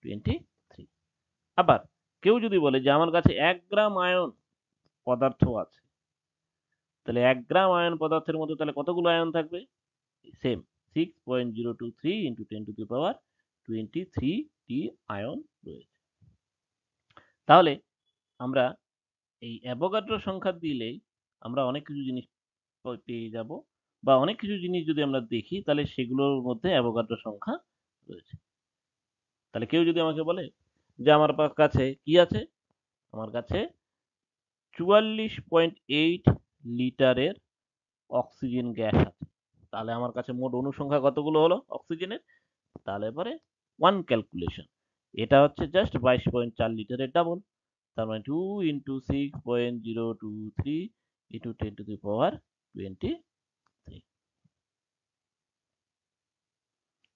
10^23। আবার কেউ যদি বলে যে আমার কাছে ১ গ্রাম আয়ন পদার্থ আছে, তাহলে ১ গ্রাম আয়ন পদার্থের মধ্যে তাহলে কতগুলো আয়ন থাকবে? সেম 6.023 × 10^23 টি আয়ন রয়েছে। তাহলে আমরা এই অ্যাভোগাড্রো সংখ্যা দিলেই আমরা অনেক কিছু জিনিস পেয়ে যাব, বা অনেক কিছু জিনিস যদি আমরা দেখি তাহলে সেগুলোর মধ্যে অ্যাভোগাড্রো সংখ্যা রয়েছে। তাহলে কেউ যদি আমাকে বলে যে আমার কাছে কি আছে? আমার কাছে 44.8 লিটারের অক্সিজেন গ্যাস আছে, তাহলে আমার কাছে মোট অণু সংখ্যা কতগুলো হলো অক্সিজেনের? তাহলে পরে 1 ক্যালকুলেশন, এটা হচ্ছে জাস্ট 22.4 লিটারের ডাবল, তার মানে 2 × 6.023 × 10^23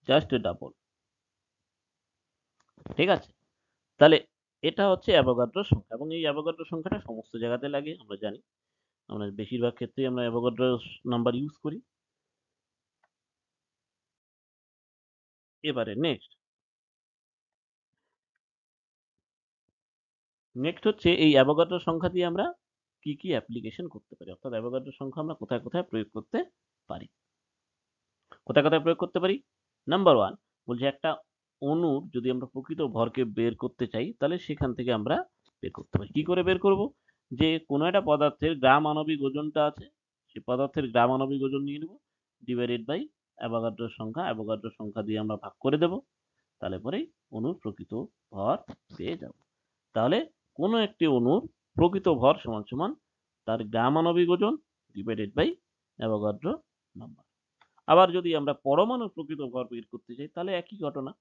জাস্ট ডাবল। ঠিক আছে, তাহলে এটা হচ্ছে অ্যাভোগাড্রো সংখ্যা, এবং এই অ্যাভোগাড্রো সংখ্যাটা সমস্ত জায়গাতে লাগে আমরা জানি, আমরা বেশিরভাগ ক্ষেত্রেই আমরা অ্যাভোগাড্রো নাম্বার ইউজ করি। এবারে নেক্সট হচ্ছে এই অ্যাভোগাড্রো সংখ্যা দিয়ে আমরা কি কি অ্যাপ্লিকেশন করতে পারি, অর্থাৎ অ্যাভোগাড্রো সংখ্যা আমরা কোথায় কোথায় প্রয়োগ করতে পারি। কোথায় কোথায় প্রয়োগ করতে পারি? নাম্বার 1 বলছে একটা অণুর যদি আমরা প্রকৃত ভরকে বের করতে চাই, তাহলে সেখান থেকে আমরা বের করতে পারি। কি করে বের করব? যে কোনো একটা পদার্থের গ্রাম আণবিক ওজনটা আছে, সেই পদার্থের গ্রাম আণবিক ওজন নিয়ে নেব, ডিভাইডেড বাই অ্যাভোগাড্রো সংখ্যা, অ্যাভোগাড্রো সংখ্যা দিয়ে আমরা ভাগ করে দেব, তাহলে পরেই অণুর প্রকৃত ভর পেয়ে যাব। তাহলে কোনো একটি অণুর প্রকৃত ভর সমান সমান তার গ্রাম আণবিক ওজন ডিভাইডেড বাই অ্যাভোগাড্রো নাম্বার। আবার যদি আমরা পরমাণুর প্রকৃত ভর বের করতে চাই, তাহলে একই ঘটনা।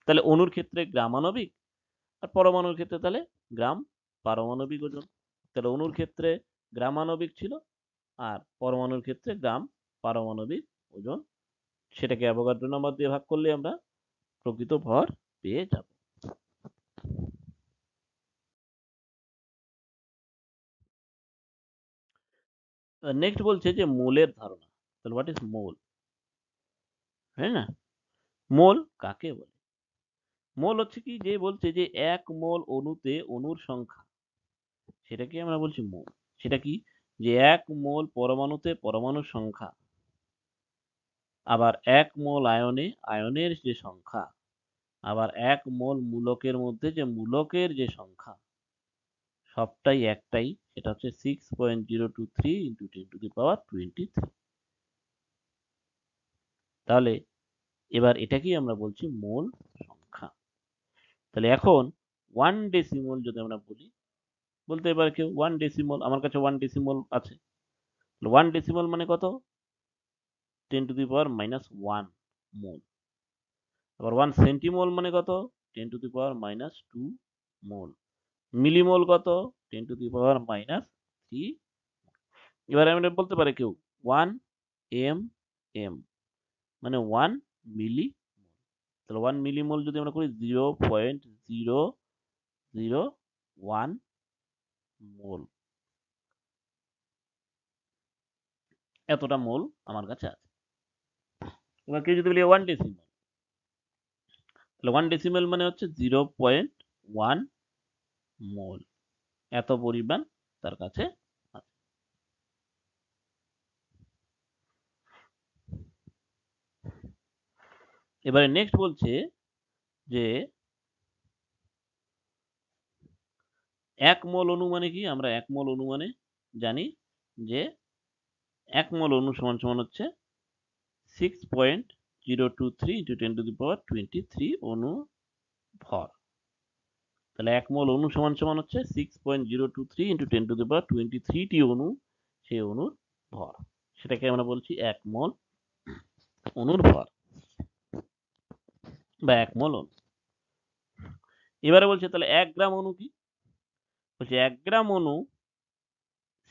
তাহলে অণুর ক্ষেত্রে গ্রাম আণবিক, আর পরমাণুর ক্ষেত্রে তাহলে গ্রাম পারমাণবিক ওজন। তাহলে অণুর ক্ষেত্রে গ্রাম আণবিক ছিল, আর পরমাণুর ক্ষেত্রে গ্রাম পারমাণবিক ওজন, সেটাকে অ্যাভোগাড্রো নাম্বার দিয়ে ভাগ করলে আমরা প্রকৃত ভর পেয়ে যাব। নেক্সট বলছে যে মোলের ধারণা। তাহলে হোয়াট ইজ মোল? হ্যাঁ না, মোল কাকে বলে? মোল হচ্ছে কি, যে বলছে যে ১ মোল অণুতে অণুর সংখ্যা, সেটাকে আমরা বলছি মোল। সেটা কি? যে ১ মোল পরমাণুতে পরমাণুর সংখ্যা, আবার ১ মোল আয়নে আয়নের যে সংখ্যা, আবার 1 মোল মূলকের মধ্যে যে মূলকের যে সংখ্যা সবটাই একটাই, সেটা হচ্ছে 6.023 × 10⁻23। তাহলে এবার এটাকেই আমরা বলছি মোল সংখ্যা। তাহলে এখন 1 ডেসিমল যদি আমরা বলি, বলতে পারে কেউ 1 ডেসিমল, আমার কাছে 1 ডেসিমল আছে। 1 ডেসিমল মানে কত? 10⁻⁻1 মোল। আবার 1 সেন্টিমোল মানে কত? 10⁻⁻2 মোল। মিলিমোল কত? 10⁻⁻3। এবারে আমরা বলতে পারে কেউ 1 mm মানে 1 মিলি। তাহলে 1 মিলিমোল যদি আমরা করি 0.001 মোল। এতটা মোল আমার কাছে আছে। এবার কেউ যদি বলি 1 ডেসিমল, তাহলে 1 ডেসিমল মানে হচ্ছে 0.1 মোল। এত পরিমাণ তার কাছে আছে। এবারে নেক্সট বলছে যে 1 মোল অণু মানে কি? আমরা 1 মোল অণু মানে জানি যে 1 মোল অণু সমান হচ্ছে 6.023 × 10⁻23 অণু ভর। তাহলে 1 মোল অণু সমান হচ্ছে 6.023 × 10⁻23 টি অণু, সেই অণুর ভর। সেটাকে আমরা বলছি 1 মোল অণুর ভর বা 1 মোল অণু। এবারে বলছে তাহলে 1 গ্রাম অণু কি? বলছে 1 গ্রাম অণু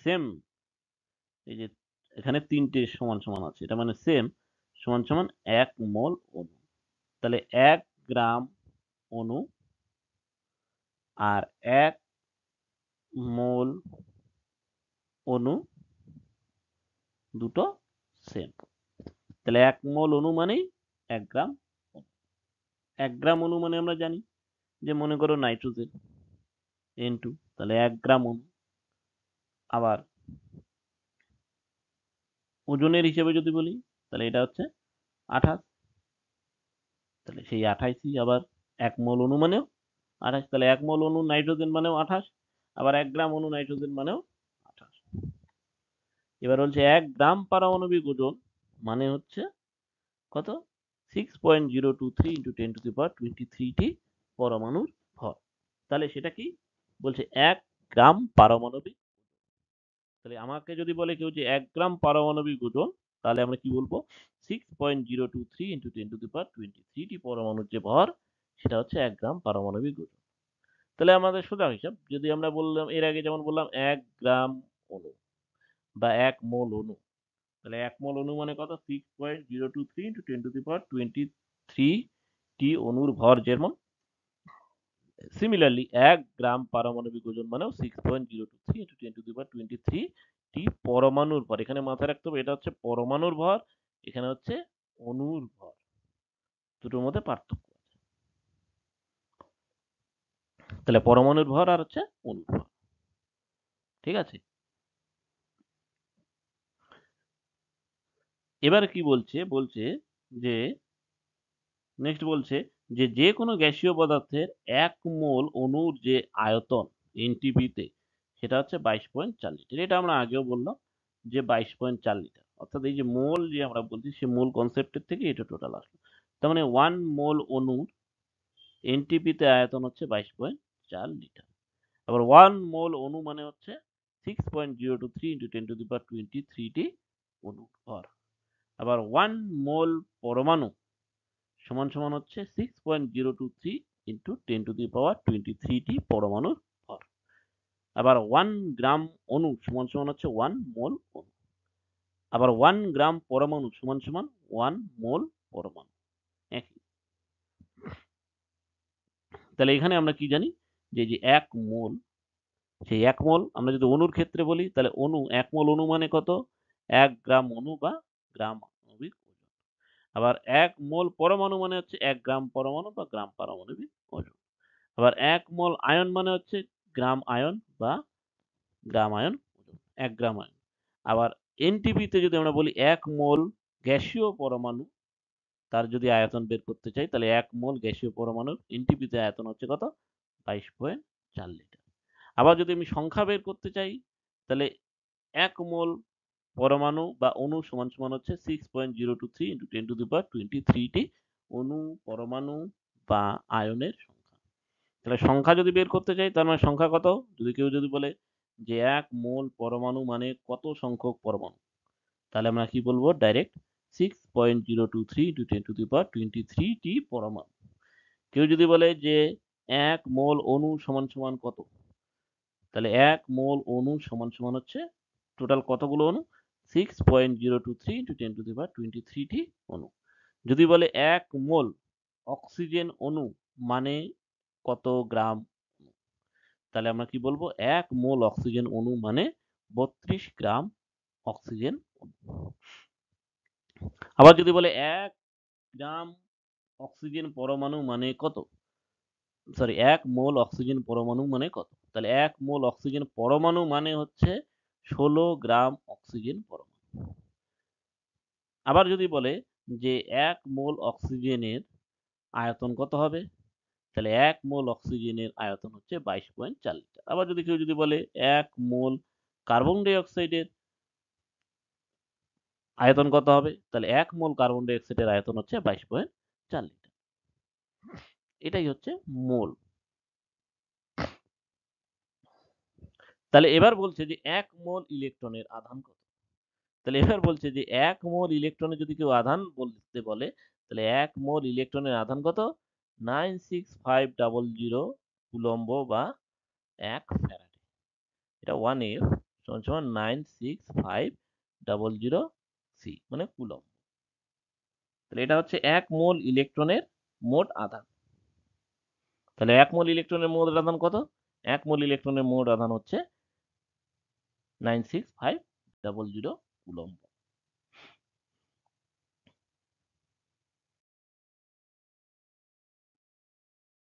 সেম, এই যে এখানে 3টে সমান আছে, এটা মানে সেম সমান 1 মোল অণু। তাহলে 1 গ্রাম অণু আর 1 মোল অণু দুটো সেম। তাহলে 1 মোল অণু মানেই 1 গ্রাম অণু। 1 গ্রাম অণু মানে আমরা জানি যে মনে করো নাইট্রোজেন N2, তাহলে 1 গ্রাম অণু। আবার ওজনের হিসেবে যদি বলি তাহলে এটা হচ্ছে 28, তাহলে সেই 28ই আবার 1 মোল অণু মানেও 28, তাহলে 1 মোল অণু নাইট্রোজেন মানেও 28, আবার 1 গ্রাম অণু নাইট্রোজেন মানেও 28। এবার বলছে 1 গ্রাম পারমাণবিক ওজন মানে হচ্ছে কত? 6.023 × 10⁻23 টি পরমাণুর ভর। তাহলে সেটা কি? বলছে 1 গ্রাম পারমাণবিক। তাহলে আমাকে যদি বলে কেউ যে 1 গ্রাম পারমাণবিক ওজন, তাহলে আমরা কি বলবো? 6.023 × 10⁻23 টি পরমাণুর যে ভর, সেটা হচ্ছে 1 গ্রাম পারমাণবিক ওজন। তাহলে আমাদের সোজা হিসাব, যদি আমরা বললাম এর আগে যেমন বললাম 1 গ্রাম অণু বা 1 মোল অণু, তাহলে 1 মোল অণু মানে কত? 6.023 × 10⁻23 টি অণুর ভর যেমন, সিমিলারলি 1 গ্রাম পারমাণবিক ওজন মানেও 6.023 × 10⁻23 টি পরমাণুর ভর। এখানে মাথায় রাখতে হবে এটা হচ্ছে পরমাণুর ভর, এখানে হচ্ছে অণুর ভর, দুটোর মধ্যে পার্থক্য আছে। তাহলে পরমাণুর ভর আর হচ্ছে অণুর ভর, ঠিক আছে? এবার কি বলছে? বলছে যে নেক্সট বলছে যে যে কোনো গ্যাসীয় পদার্থের 1 মোল অণুর যে আয়তন এনটিপিতে, সেটা হচ্ছে 22.4 লিটার। এটা আমরা আগেও বললাম যে 22.4 লিটার। অর্থাৎ এই যে মোল যে আমরা বলছি, সে মোল কনসেপ্টের থেকে এটা টোটাল আসলো। তার মানে 1 মোল অণুর এনটিপিতে আয়তন হচ্ছে 22.4 লিটার। আবার 1 মোল অণু মানে হচ্ছে 6.023 × 10⁻23 টি অণু ভর। আবার 1 মোল পরমাণু সমান হচ্ছে 6.023 × 10⁻23 টি পরমাণুর ভর। আবার 1 গ্রাম অণু সমান হচ্ছে 1 মোল অণু। আবার 1 গ্রাম পরমাণু সমান 1 মোল পরমাণু, একই। তাহলে এখানে আমরা কি জানি যে 1 মোল, সেই 1 মোল আমরা যদি অণুর ক্ষেত্রে বলি, তাহলে অণু 1 মোল অণু মানে কত? 1 গ্রাম অণু বা গ্রাম আণবিক ওজন। আবার 1 মোল পরমাণু মানে হচ্ছে 1 গ্রাম পরমাণু বা গ্রাম পারমাণবিক ওজন। আবার 1 মোল আয়ন মানে হচ্ছে গ্রাম আয়ন বা গ্রাম আয়ন ওজন, 1 গ্রাম আয়ন। আবার এনটিপিতে যদি আমরা বলি 1 মোল গ্যাসীয় পরমাণু তার যদি আয়তন বের করতে চাই তাহলে 1 মোল গ্যাসীয় পরমাণুর এনটিপিতে আয়তন হচ্ছে কত? 22.4 লিটার। আবার যদি আমি সংখ্যা বের করতে চাই তাহলে 1 মোল পরমাণু বা অণু সমান হচ্ছে 6.023 × 10⁻23 টি অণু, পরমাণু বা আয়নের সংখ্যা। তাহলে সংখ্যা যদি বের করতে চাই তার মানে সংখ্যা কত? যদি কেউ বলে যে 1 মোল পরমাণু মানে কত সংখ্যক পরমাণু? তাহলে আমরা কি বলবো? ডাইরেক্ট 6.023 × 10⁻23 টি পরমাণু। কেউ যদি বলে যে 1 মোল অণু সমান কত? তাহলে 1 মোল অণু সমান হচ্ছে টোটাল কতগুলো অণু? 6.023 × 10⁻23 টি অণু। যদি বলে 1 মোল অক্সিজেন অণু মানে কত গ্রাম? তাহলে আমরা কি বলবো? 1 মোল অক্সিজেন অণু মানে 32 গ্রাম অক্সিজেন অণু। আবার যদি বলে 1 গ্রাম অক্সিজেন পরমাণু মানে কত? 1 মোল অক্সিজেন পরমাণু মানে কত? তাহলে 1 মোল অক্সিজেন পরমাণু মানে হচ্ছে 16 গ্রাম অক্সিজেন পরমাণু। আবার যদি বলে যে 1 মোল অক্সিজেনের আয়তন কত হবে? তাহলে 1 মোল অক্সিজেনের আয়তন হচ্ছে 22.4 লিটার। আবার যদি কেউ বলে 1 মোল কার্বন ডাই অক্সাইডের আয়তন কত হবে? তাহলে 1 মোল কার্বন ডাই অক্সাইডের আয়তন হচ্ছে 22.4 লিটার। এটাই হচ্ছে মোল। তাহলে এবার বলছে যে 1 মোল ইলেকট্রনের আধান কত? তাহলে এবার বলছে যে 1 মোল ইলেকট্রনের যদি কেউ আধান বলতে বলে তাহলে 1 মোল ইলেকট্রনের আধান কত? 96500 কুলম্ব বা 1 ফ্যারাডে। এটা 1F = 96500 সি মানে কুলম্ব। তাহলে এটা হচ্ছে 1 মোল ইলেকট্রনের মোট আধান। তাহলে 1 মোল ইলেকট্রনের মোট আধান কত? 1 মোল ইলেকট্রনের মোট আধান হচ্ছে 96500 কুলম্ব।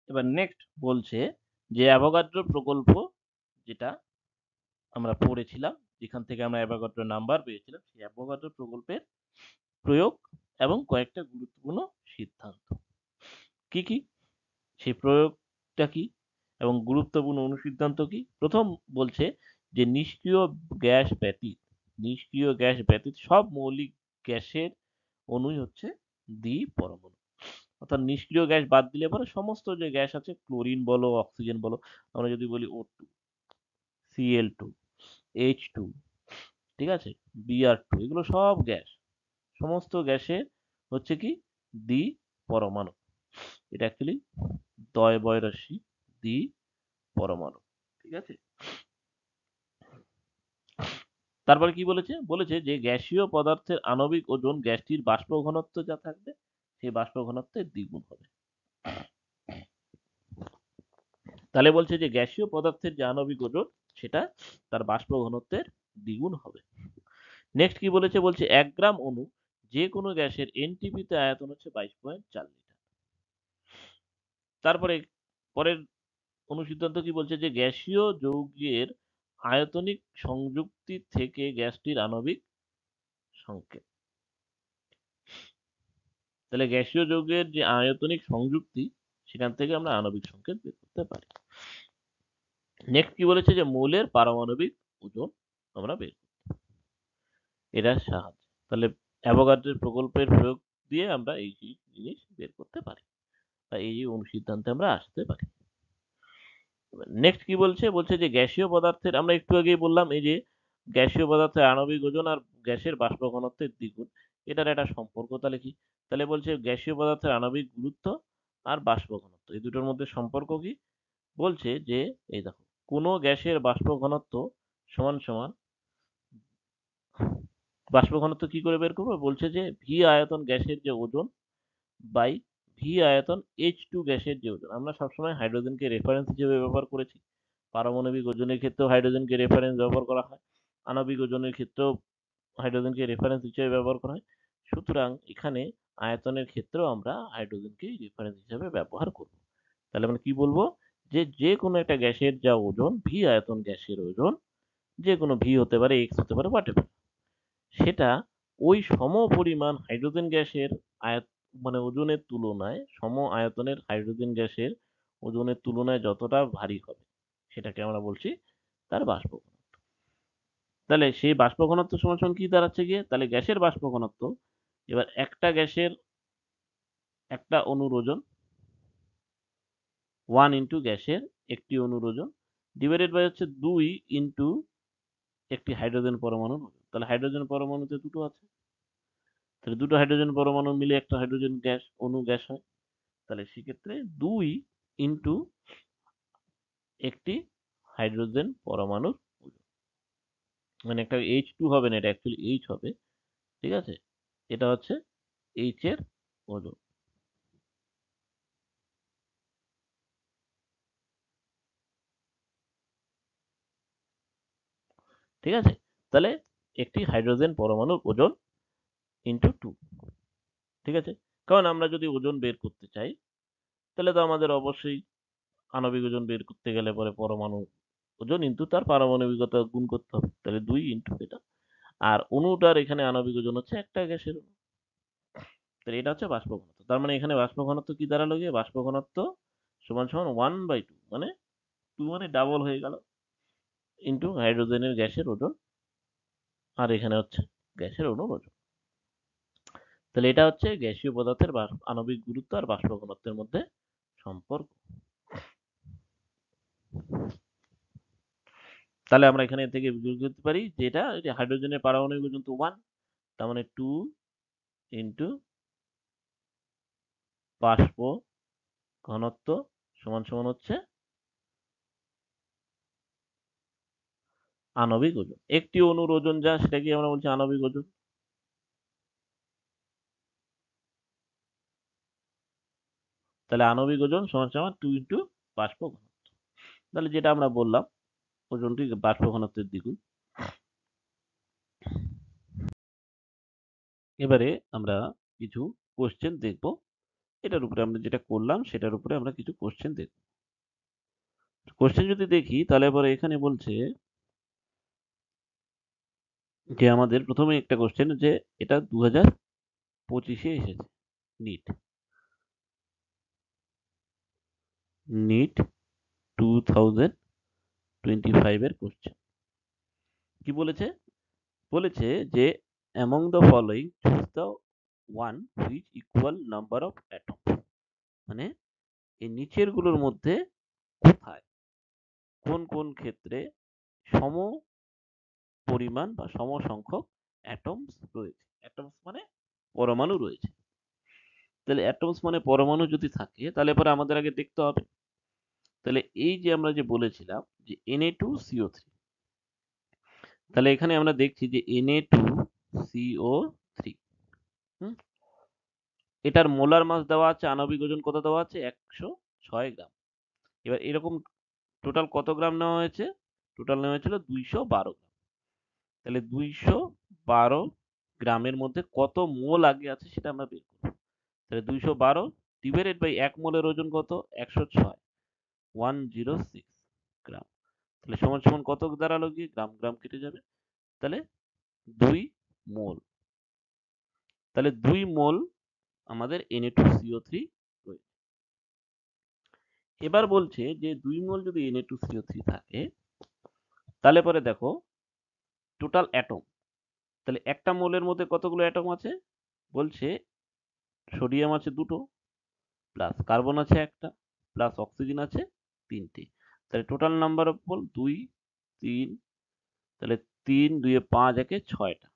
এবার নেক্সট বলছে যে অ্যাভোগাড্রো প্রকল্প, যেটা আমরা পড়েছিলাম, যেখান থেকে আমরা অ্যাভোগাড্রো নাম্বার পেয়েছিলাম, সেই অ্যাভোগাড্রো প্রকল্পের প্রয়োগ এবং কয়েকটা গুরুত্বপূর্ণ সিদ্ধান্ত। কি কি সেই প্রয়োগটা কি এবং গুরুত্বপূর্ণ অনুসিদ্ধান্ত কি? প্রথম বলছে যে নিষ্ক্রিয় গ্যাস ব্যতীত সব মৌলিক গ্যাসের অণুই হচ্ছে দ্বিপরমাণু। অর্থাৎ নিষ্ক্রিয় গ্যাস বাদ দিলে পরে সমস্ত যে গ্যাস আছে, ক্লোরিন বলো, অক্সিজেন বলো, আমরা যদি বলি O2, Cl2, H2, ঠিক আছে, Br2, এগুলো সব গ্যাস। সমস্ত গ্যাসের হচ্ছে কি দ্বিপরমাণু। এটা অ্যাকচুয়ালি দ্বয়-বয়-রস্যি দ্বিপরমাণু। ঠিক আছে। তারপরে কি বলেছে? বলেছে যে গ্যাসীয় পদার্থের আণবিক ওজন গ্যাসটির বাষ্প ঘনত্ব যা থাকবে সেই বাষ্প ঘনত্বের দ্বিগুণ হবে। তাহলে বলছে যে গ্যাসীয় পদার্থের যে আণবিক ওজন সেটা তার বাষ্প ঘনত্বের দ্বিগুণ হবে। নেক্সট কি বলেছে? বলছে 1 গ্রাম অণু যে কোনো গ্যাসের এনটিপিতে আয়তন হচ্ছে 22.4 লিটার। তারপরে পরের অনুসিদ্ধান্ত কি বলছে? যে গ্যাসীয় যৌগের আয়তনিক সংযুক্তি থেকে গ্যাসটির আণবিক সংকেত। তাহলে গ্যাসীয় যৌগের যে আয়তনিক সংযুক্তি সেখান থেকে আমরা আণবিক সংকেত বের করতে পারি। নেক্সট কি বলেছে? যে মৌলের পারমাণবিক ওজন আমরা বের করতে পারি এটার সাহায্যে। তাহলে অ্যাভোগাড্রোর প্রকল্পের প্রয়োগ দিয়ে আমরা এই জিনিস বের করতে পারি বা এই অনুসিদ্ধান্তে আমরা আসতে পারি। নেক্সট কি বলছে? বলছে যে গ্যাসীয় পদার্থের, আমরা একটু আগেই বললাম এই যে গ্যাসীয় পদার্থের আণবিক ওজন আর গ্যাসের বাষ্প ঘনত্বের দ্বিগুণ, এটার একটা সম্পর্ক তাহলে কি? তাহলে বলছে গ্যাসীয় পদার্থের আণবিক গুরুত্ব আর বাষ্প ঘনত্ব এই দুটোর মধ্যে সম্পর্ক কি? বলছে যে এই দেখো, কোনো গ্যাসের বাষ্প ঘনত্ব সমান বাষ্প ঘনত্ব কি করে বের করবো? বলছে যে ভি আয়তন গ্যাসের যে ওজন বাই ভি আয়তন H2 গ্যাসের যে ওজন। আমরা সবসময় হাইড্রোজেনকে রেফারেন্স হিসেবে ব্যবহার করেছি। পারমাণবিক ওজনের ক্ষেত্রেও হাইড্রোজেনকে রেফারেন্স ব্যবহার করা হয়, আণবিক ওজনের ক্ষেত্রেও হাইড্রোজেনকে রেফারেন্স হিসেবে ব্যবহার করা হয়। সুতরাং এখানে আয়তনের ক্ষেত্রেও আমরা হাইড্রোজেনকে রেফারেন্স হিসেবে ব্যবহার করব। তাহলে আমরা কি বলবো? যে যে কোনো একটা গ্যাসের যা ওজন, ভি আয়তন গ্যাসের ওজন, যে কোনো ভি হতে পারে, এক্স হতে পারে, হোয়াটএভার, সেটা ওই সমপরিমাণ হাইড্রোজেন গ্যাসের মানে ওজনের তুলনায় সম আয়তনের হাইড্রোজেন গ্যাসের ওজনের তুলনায় যতটা ভারী হবে সেটাকে আমরা বলছি তার বাষ্প ঘনত্ব। তাহলে সেই বাষ্প ঘনত্ব সমান সমান কি দাঁড়াচ্ছে গিয়ে, তাহলে গ্যাসের বাষ্প ঘনত্ব, এবার একটা গ্যাসের একটা অণুর ওজন 1 ইন্টু গ্যাসের একটি অণুর ওজন ডিভাইডেড বাই হচ্ছে 2 ইন্টু একটি হাইড্রোজেন পরমাণুর ওজন। তাহলে হাইড্রোজেন পরমাণুতে দুটো আছে, তাহলে দুটো হাইড্রোজেন পরমাণু মিলে একটা হাইড্রোজেন গ্যাস অণু গ্যাস হয়। তাহলে সেক্ষেত্রে 2 ইন্টু একটি হাইড্রোজেন পরমাণুর ওজন, মানে একটা H2 হবে না, এটা অ্যাকচুয়ালি H হবে, ঠিক আছে, এটা হচ্ছে H এর ওজন। ঠিক আছে, তাহলে একটি হাইড্রোজেন পরমাণুর ওজন ইন্টু 2, ঠিক আছে। কারণ আমরা যদি ওজন বের করতে চাই তাহলে তো আমাদের অবশ্যই আণবিক ওজন বের করতে গেলে পরে পরমাণু ওজন ইন্টু তার পারমাণবিকতা গুণ করতে হবে, তাহলে 2 ইন্টু এটা। আর অণুটার এখানে আণবিক ওজন হচ্ছে একটা গ্যাসের অণু, তাহলে এটা হচ্ছে বাষ্প ঘনত্ব। তার মানে এখানে বাষ্প ঘনত্ব কি দাঁড়ালো গিয়ে, বাষ্প ঘনত্ব সমান সমান 1/2, মানে 2 মানে ডাবল হয়ে গেল, ইন্টু হাইড্রোজেনের গ্যাসের ওজন, আর এখানে হচ্ছে গ্যাসের অণুর ওজন। তাহলে এটা হচ্ছে গ্যাসীয় পদার্থের আণবিক গুরুত্ব আর বাষ্প ঘনত্বের মধ্যে সম্পর্ক। তাহলে আমরা এখানে থেকে বের করতে পারি যে এটা হাইড্রোজেনের পারমাণবিক ওজন তো 1, তার মানে 2 ইন্টু বাষ্প ঘনত্ব সমান সমান হচ্ছে আণবিক ওজন। একটি অণুর ওজন যা সেটাকে আমরা বলছি আণবিক ওজন। তাহলে আণবিক ওজন সমান সমান 2 ইন্টু বাষ্প ঘনত্ব। তাহলে যেটা আমরা বললাম ওজনটি বাষ্প ঘনত্বের দ্বিগুণ। এবারে আমরা কিছু কোশ্চেন দেখব, এটার উপরে আমরা যেটা করলাম সেটার উপরে আমরা কিছু কোশ্চেন দেখব। কোশ্চেন যদি দেখি তাহলে পরে এখানে বলছে যে আমাদের প্রথমে একটা কোশ্চেন যে এটা 2025-এ এসেছে, নিট নিট 2025 এর কোশ্চেন। কি বলেছে, বলেছে যে among the following choose the one which equal number of atoms, মানে এই নিচের গুলোর মধ্যে কোথায় কোন কোন ক্ষেত্রে সম পরিমাণ বা সম সংখ্যক অ্যাটমস রয়েছে। অ্যাটমস মানে পরমাণু রয়েছে। তাহলে অ্যাটমস মানে পরমাণু যদি থাকে তাহলে পরে আমাদের আগে দেখতে হবে, তাহলে এই যে আমরা যে বলেছিলাম যে Na2CO3, তাহলে এখানে আমরা দেখছি যে Na2CO3, হুম, এটার মোলার মাস দেওয়া আছে, আণবিক ওজন কত দেওয়া আছে 106 গ্রাম। এবার এরকম টোটাল কত গ্রাম নেওয়া হয়েছে, টোটাল নেওয়া হয়েছিল 212 গ্রাম। তাহলে 212 গ্রামের মধ্যে কত মোল আগে আছে সেটা আমরা বের করব। তাহলে 212 ডিভাইডেড বাই 1 মোলের ওজন কত 106, 106 গ্রাম। তাহলে সমান সমান কত দাঁড়ালো গিয়ে, গ্রাম গ্রাম কেটে যাবে, তাহলে 2 মোল। তাহলে 2 মোল আমাদের Na2CO3 রয়েছে। এবার বলছে যে 2 মোল যদি Na2CO3 থাকে তাহলে পরে দেখো টোটাল অ্যাটম, তাহলে একটা মোলের মধ্যে কতগুলো অ্যাটম আছে, বলছে সোডিয়াম আছে দুটো, প্লাস কার্বন আছে একটা, প্লাস অক্সিজেন আছে তিনটে। তাহলে টোটাল নাম্বার অফ মোল 2 3, তাহলে 3 2 5 একে 6টা।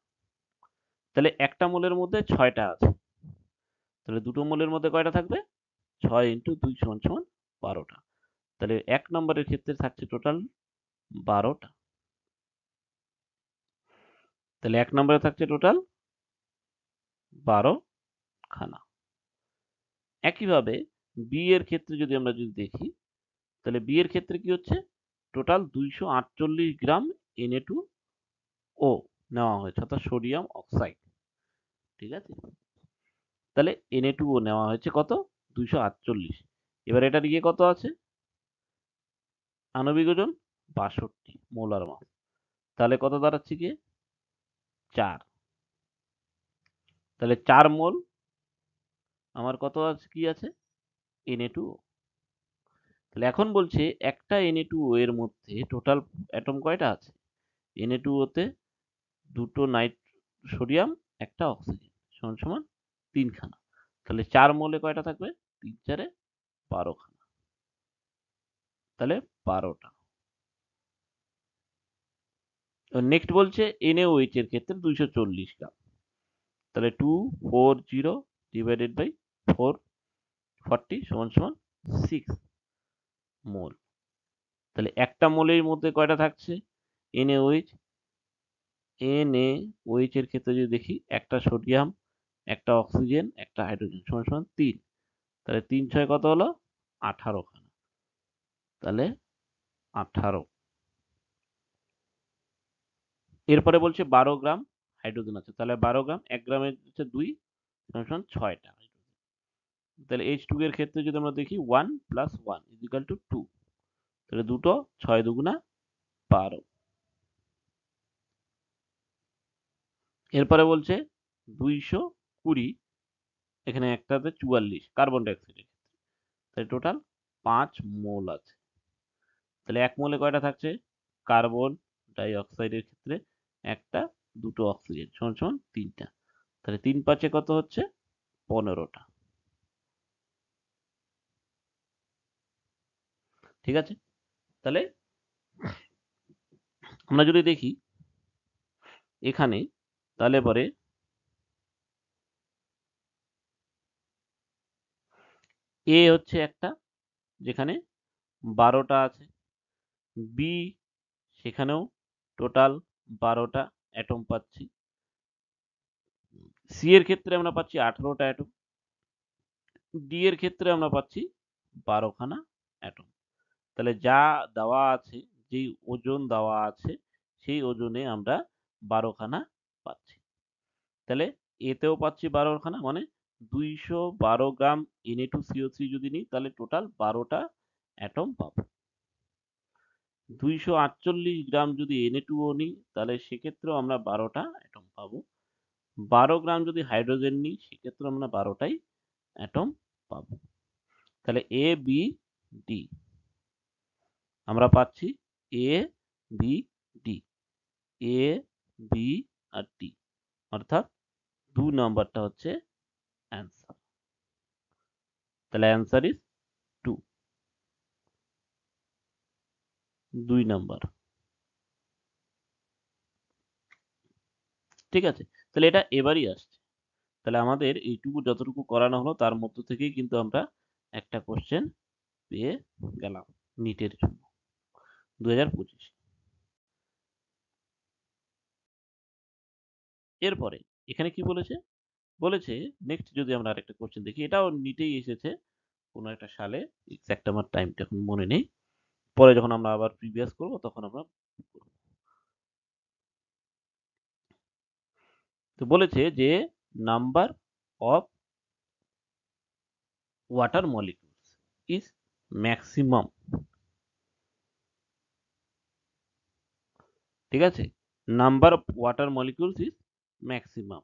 তাহলে একটা মোলের মধ্যে 6টা আছে, তাহলে দুটো মোলের মধ্যে কয়টা থাকবে, 6 ইন্টু 2 সমান সমান 12টা। তাহলে 1 নম্বরের ক্ষেত্রে থাকছে টোটাল 12টা। তাহলে 1 নম্বরে থাকছে টোটাল 12 খানা। একইভাবে বি এর ক্ষেত্রে যদি আমরা যদি দেখি তাহলে বি এর ক্ষেত্রে কি হচ্ছে, টোটাল 248 গ্রাম Na2O নেওয়া হয়েছে, অর্থাৎ সোডিয়াম অক্সাইড, ঠিক আছে। তাহলে Na2O নেওয়া হয়েছে কত 248। এবার এটার ইয়ে কত আছে, আণবিক ওজন 62 মোলার মাস, তাহলে কত দাঁড়াচ্ছে গিয়ে 4। তাহলে 4 মোল আমার কত আছে, কি আছে, Na2O। তাহলে এখন বলছে একটা Na2O এর মধ্যে টোটাল অ্যাটম কয়টা আছে? Na2O তে দুটো সোডিয়াম, একটা অক্সিজেন, সমান সমান 3 খানা। তাহলে 4 মোলে কয়টা থাকবে? 3 4 12 খানা। তাহলে 12টা। নেক্সট বলছে NaOH এর ক্ষেত্রে 240 গ্রাম। তাহলে 240 ডিভাইডেড বাই 440 সমান সমান 6 মোল। তাহলে একটা মোলের মধ্যে কয়টা থাকছে? NaOH। NaOH এর ক্ষেত্রে যদি দেখি, একটা সোডিয়াম, একটা অক্সিজেন, একটা হাইড্রোজেন, সমান সমান 3। তাহলে 3 6 কত হলো? 18 খানা। তাহলে 18। এরপরে বলছে 12 গ্রাম হাইড্রোজেন আছে। তাহলে 12 গ্রাম, 1 গ্রামের হচ্ছে 2 সমান সমান 6টা। তাহলে H2 এর ক্ষেত্রে যদি আমরা দেখি 1 প্লাস 1 ইকুয়াল টু 2। তাহলে দুটো, 6 দুগুণা 12। এরপরে বলছে 220, এখানে একটাতে 44 কার্বন ডাইঅক্সাইডের ক্ষেত্রে। তাহলে টোটাল 5 মোল আছে। তাহলে 1 মোলে কয়টা থাকছে? কার্বন ডাইঅক্সাইডের ক্ষেত্রে একটা, দুটো অক্সিজেন, সমান সমান 3টা। তাহলে 3 5 কত হচ্ছে? 15টা। ঠিক আছে। তাহলে আমরা যদি দেখি এখানে, তাহলে পরে এ হচ্ছে একটা, যেখানে 12টা আছে। বি, সেখানেও টোটাল 12টা অ্যাটম পাচ্ছি। সি এর ক্ষেত্রে আমরা পাচ্ছি 18টা অ্যাটম। ডি এর ক্ষেত্রে আমরা পাচ্ছি 12 খানা অ্যাটম। তাহলে যা দেওয়া আছে, যেই ওজন দেওয়া আছে, সেই ওজনে আমরা 12 খানা পাচ্ছি। তাহলে এতেও পাচ্ছি 12 খানা, মানে 212 গ্রাম Na2CO3 যদি নিই, তাহলে টোটাল 12টা অ্যাটম পাবো। 248 গ্রাম যদি Na2O নিই, তাহলে সেক্ষেত্রেও আমরা 12টা অ্যাটম পাবো। 12 গ্রাম যদি হাইড্রোজেন নিই, সেক্ষেত্রে আমরা 12টাই অ্যাটম পাবো। তাহলে এ বি ডি আমরা পাচ্ছি A B D, A B R D, অর্থাৎ 2 নাম্বারটা হচ্ছে অ্যান্সার। তাহলে অ্যান্সার ইজ 2, 2 নাম্বার। ঠিক আছে। তাহলে এটা এবারই আসছে। তাহলে আমাদের এইটুকু যতটুকু করানো হলো, তার মধ্য থেকেই কিন্তু আমরা একটা কোশ্চেন পেয়ে গেলাম নিটের জন্য 2025। এরপরে এখানে কি বলেছে? বলেছে নেক্সট যদি আমরা আরেকটা কোশ্চেন দেখি, এটাও নিটেই এসেছে কোনো একটা সালে, এক্সাক্ট আমার টাইমটা এখন মনে নেই, পরে যখন আমরা আবার প্রিভিয়াস করব তখন আমরা করব। তো বলেছে যে number of water molecules is maximum. ঠিক আছে, number of water molecules is maximum.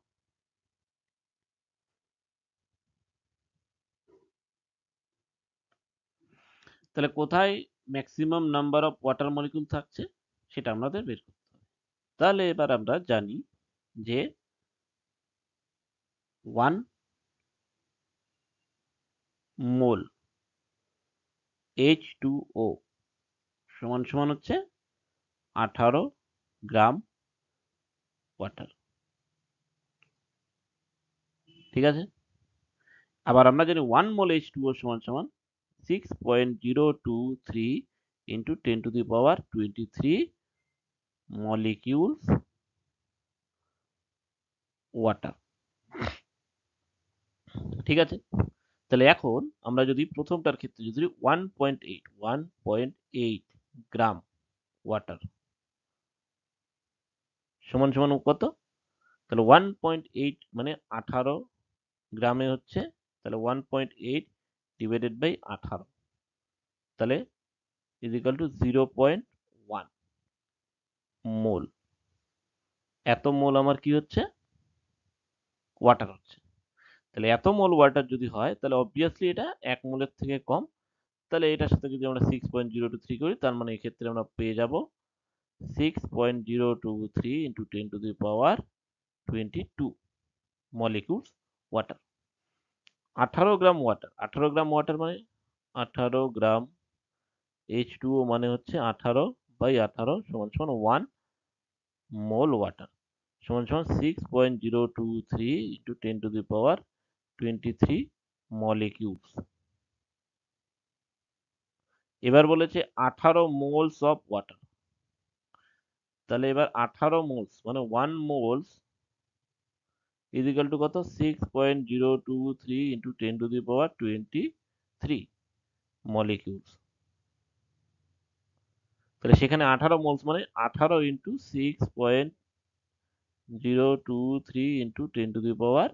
তাহলে কোথায় maximum number of water molecule থাকছে সেটা আমাদের বের করতে হবে। তাহলে এবার আমরা জানি যে 1 মোল H2O সমান সমান হচ্ছে 18 গ্রাম ওয়াটার। ঠিক আছে। আবার আমরা জানি 1 মোল H2O সমান সমান 6.023 into 10 to the power 23 molecules water। ঠিক আছে। তাহলে এখন আমরা যদি প্রথমটার ক্ষেত্রে যদি 1.8 গ্রাম ওয়াটার সমান সমান কত? তাহলে 1.8 মানে 18 গ্রামে হচ্ছে, তাহলে 1.8 ডিভাইডেড বাই 18, তাহলে ইজ ইকুয়াল টু 0.1 মোল। এত মোল আমার কি হচ্ছে? ওয়াটার হচ্ছে। তাহলে এত মোল ওয়াটার যদি হয় তাহলে অবভিয়াসলি এটা 1 মোলের থেকে কম। তাহলে এটার সাথে যদি আমরা 6.023 করি তার মানে এক্ষেত্রে আমরা পেয়ে যাব 6.023 into 10 to the power 22 molecules water। 18 gram water, 18 gram water মানে 18 গ্রাম H2O মানে হচ্ছে 18/18 সমান সমান 1 মোল ওয়াটার সমান সমান 6.023 into 10 to the power 23 molecules। এবার বলেছে 18 মোলস অফ ওয়াটার। তাহলে এবার 18 মোলস মানে 1 মোলস is equal to কত 6.023 into 10 to the power 23 molecules। তাহলে সেখানে 18 মোলস মানে 18 into 6.023 into 10 to the power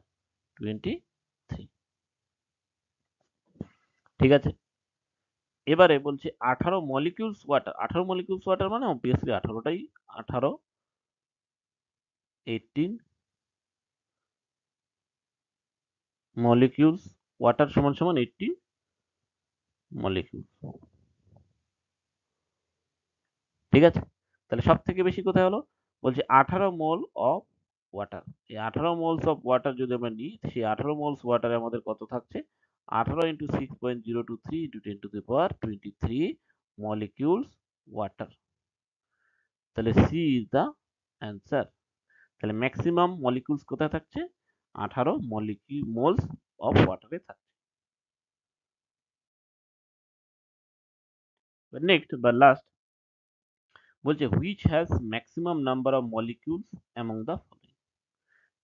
23। ঠিক আছে, এবারে বলছে 18 মলিকিউলস ওয়াটার। 18 মলিকিউলস ওয়াটার মানে অবভিয়াসলি 18টাই 18 18 মলিকিউলস ওয়াটার সমান সমান 80 মলিকিউলস। ঠিক আছে, তাহলে সব থেকে বেশি কোথায় হলো বলছে 18 মোল অফ ওয়াটার। এই 18 মোলস অফ ওয়াটার যদি আমরা নিই সেই 18 মোলস ওয়াটারে আমাদের কত থাকছে 18 into 6.023 into 10 to the power 23 molecules water। তাহলে সি ইজ দা অ্যান্সার। তাহলে ম্যাক্সিমাম মলিকিউলস কোথায় থাকছে 18 মোলস অফ ওয়াটারে থাকছে। নেক্সট বা লাস্ট বলছে which has maximum number of molecules among the following.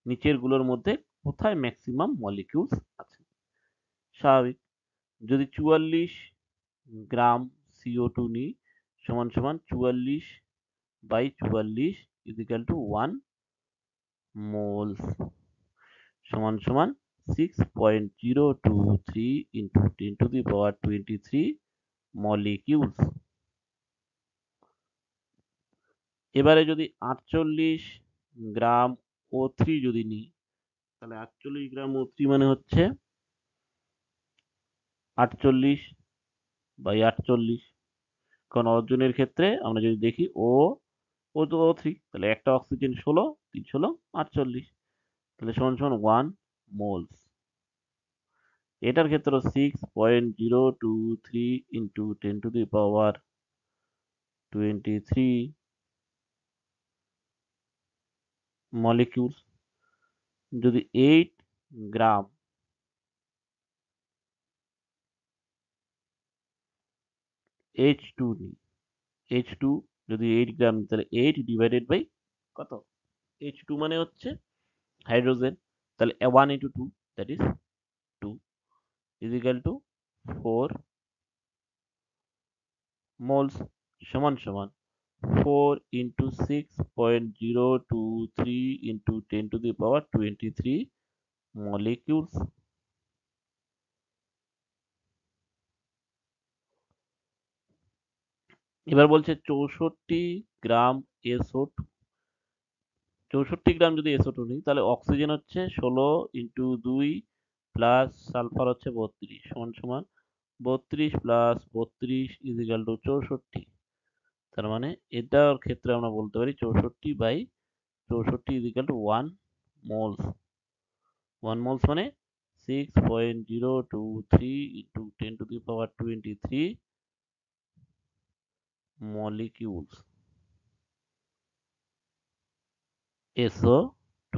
নিচের গুলোর মধ্যে কোথায় ম্যাক্সিমাম মলিকিউলস আছে। স্বাভাবিক, যদি 44 গ্রাম CO2 নিই সমান সমান 44/44 is equal to 1 moles সমান সমান 6.023 into 10 to the power 23 molecules। এবারে যদি 48 গ্রাম O3 যদি নিই তাহলে 48 গ্রাম O3 মানে হচ্ছে 48/48। কারণ অর্জনের ক্ষেত্রে আমরা যদি দেখি ও তো O3 তাহলে একটা অক্সিজেন 16 3 16 48 তাহলে সমান সমান 1 মোলস। এটার ক্ষেত্রে 6.023 into 10 to the power 23 molecules। যদি 8 গ্রাম H2 নিই, H2 যদি 8 গ্রাম তাহলে 8 ডিভাইডেড বাই কত H2 মানে হচ্ছে হাইড্রোজেন, তাহলে 1 into 2 that is 2 is equal to 4 moles সমান সমান 4 into 6.023 into 10 to the power 23 molecules। এবার বলছে 64 গ্রাম SO2। 64 গ্রাম যদি SO2 নিই তাহলে অক্সিজেন হচ্ছে 16 into 2 প্লাস সালফার হচ্ছে 32 সমান সমান 32 প্লাস 32 is equal to 64। তার মানে এটার ক্ষেত্রে আমরা বলতে পারি 64/64 is equal to 1 moles। 1 moles মানে 6.023 into 10 to the power 23 molecules SO2।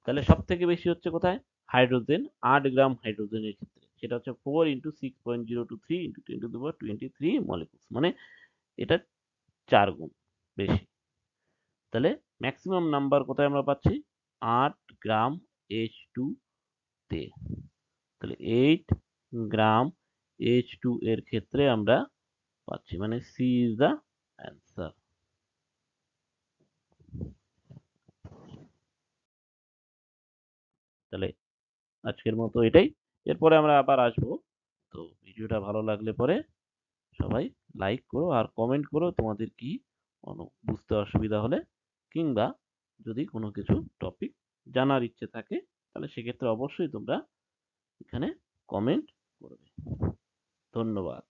তাহলে সব থেকে বেশি হচ্ছে কোথায় হাইড্রোজেন 8 গ্রাম হাইড্রোজেনের ক্ষেত্রে সেটা হচ্ছে 4 into 6.023 into 10 to the power 23 molecules মানে এটা 4 গুণ বেশি। তাহলে ম্যাক্সিমাম নাম্বার কোথায় আমরা পাচ্ছি 8 গ্রাম H2 তে। তাহলে 8 গ্রাম H2 এর ক্ষেত্রে আমরা পাচ্ছি মানে সি ইজ দা অ্যান্সার। তাহলে আজকের মতো এটাই, এরপরে আমরা আবার আসবো। তো ভিডিওটা ভালো লাগলে পরে সবাই লাইক করো আর কমেন্ট করো তোমাদের কি বুঝতে অসুবিধা হলে কিংবা যদি কোনো কিছু টপিক জানার ইচ্ছে থাকে তাহলে সেক্ষেত্রে অবশ্যই তোমরা এখানে কমেন্ট করবে। ধন্যবাদ।